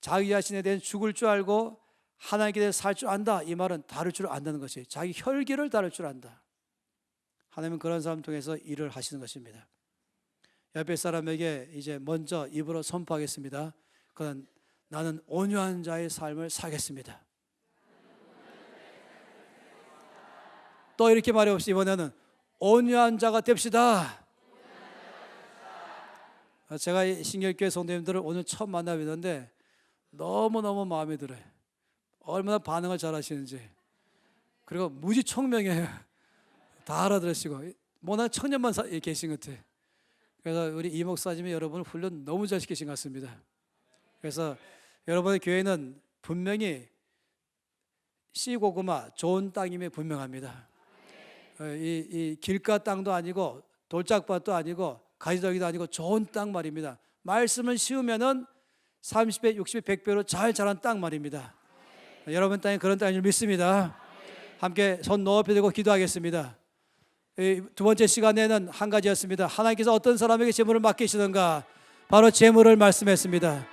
자기 자신에 대해 죽을 줄 알고 하나님께 대해 살 줄 안다. 이 말은 다룰 줄 안다는 것이에요. 자기 혈기를 다룰 줄 안다. 하나님은 그런 사람 통해서 일을 하시는 것입니다. 옆에 사람에게 이제 먼저 입으로 선포하겠습니다. 그건 나는 온유한 자의 삶을 살겠습니다. 또 이렇게 말해봅시다. 이번에는 온유한 자가 됩시다. 제가 신결교회 성도님들을 오늘 처음 만나뵀는데 너무너무 마음에 들어요. 얼마나 반응을 잘하시는지. 그리고 무지 총명해요. 다 알아들으시고 모난 청년만 계신 것 같아요. 그래서 우리 이 목사님이 여러분을 훈련 너무 잘 시키신 것 같습니다. 그래서 여러분의 교회는 분명히 씨고구마 좋은 땅임에 분명합니다. 이 길가 땅도 아니고 돌짝밭도 아니고 가지더기도 아니고 좋은 땅 말입니다. 말씀을 씌우면은 30배, 60배, 100배로 잘 자란 땅 말입니다. 여러분 땅에 그런 땅인 줄 믿습니다. 함께 손 높이 들고 기도하겠습니다. 두 번째 시간에는 한 가지였습니다. 하나님께서 어떤 사람에게 재물을 맡기시는가? 바로 재물을 말씀했습니다.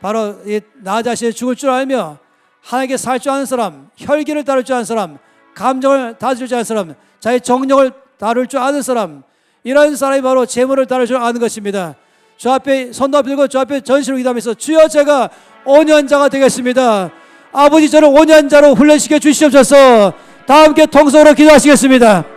바로 나 자신이 죽을 줄 알며 하나님께 살 줄 아는 사람, 혈기를 다룰 줄 아는 사람, 감정을 다룰 줄 아는 사람, 자기 정력을 다룰 줄 아는 사람, 이런 사람이 바로 재물을 다룰 줄 아는 것입니다. 주 앞에 손 높이 들고 주 앞에 전시로 기도하면서 주여 제가 온유한 자가 되겠습니다. 아버지 저를 온유한 자로 훈련시켜 주시옵소서. 다 함께 통성으로 기도하시겠습니다.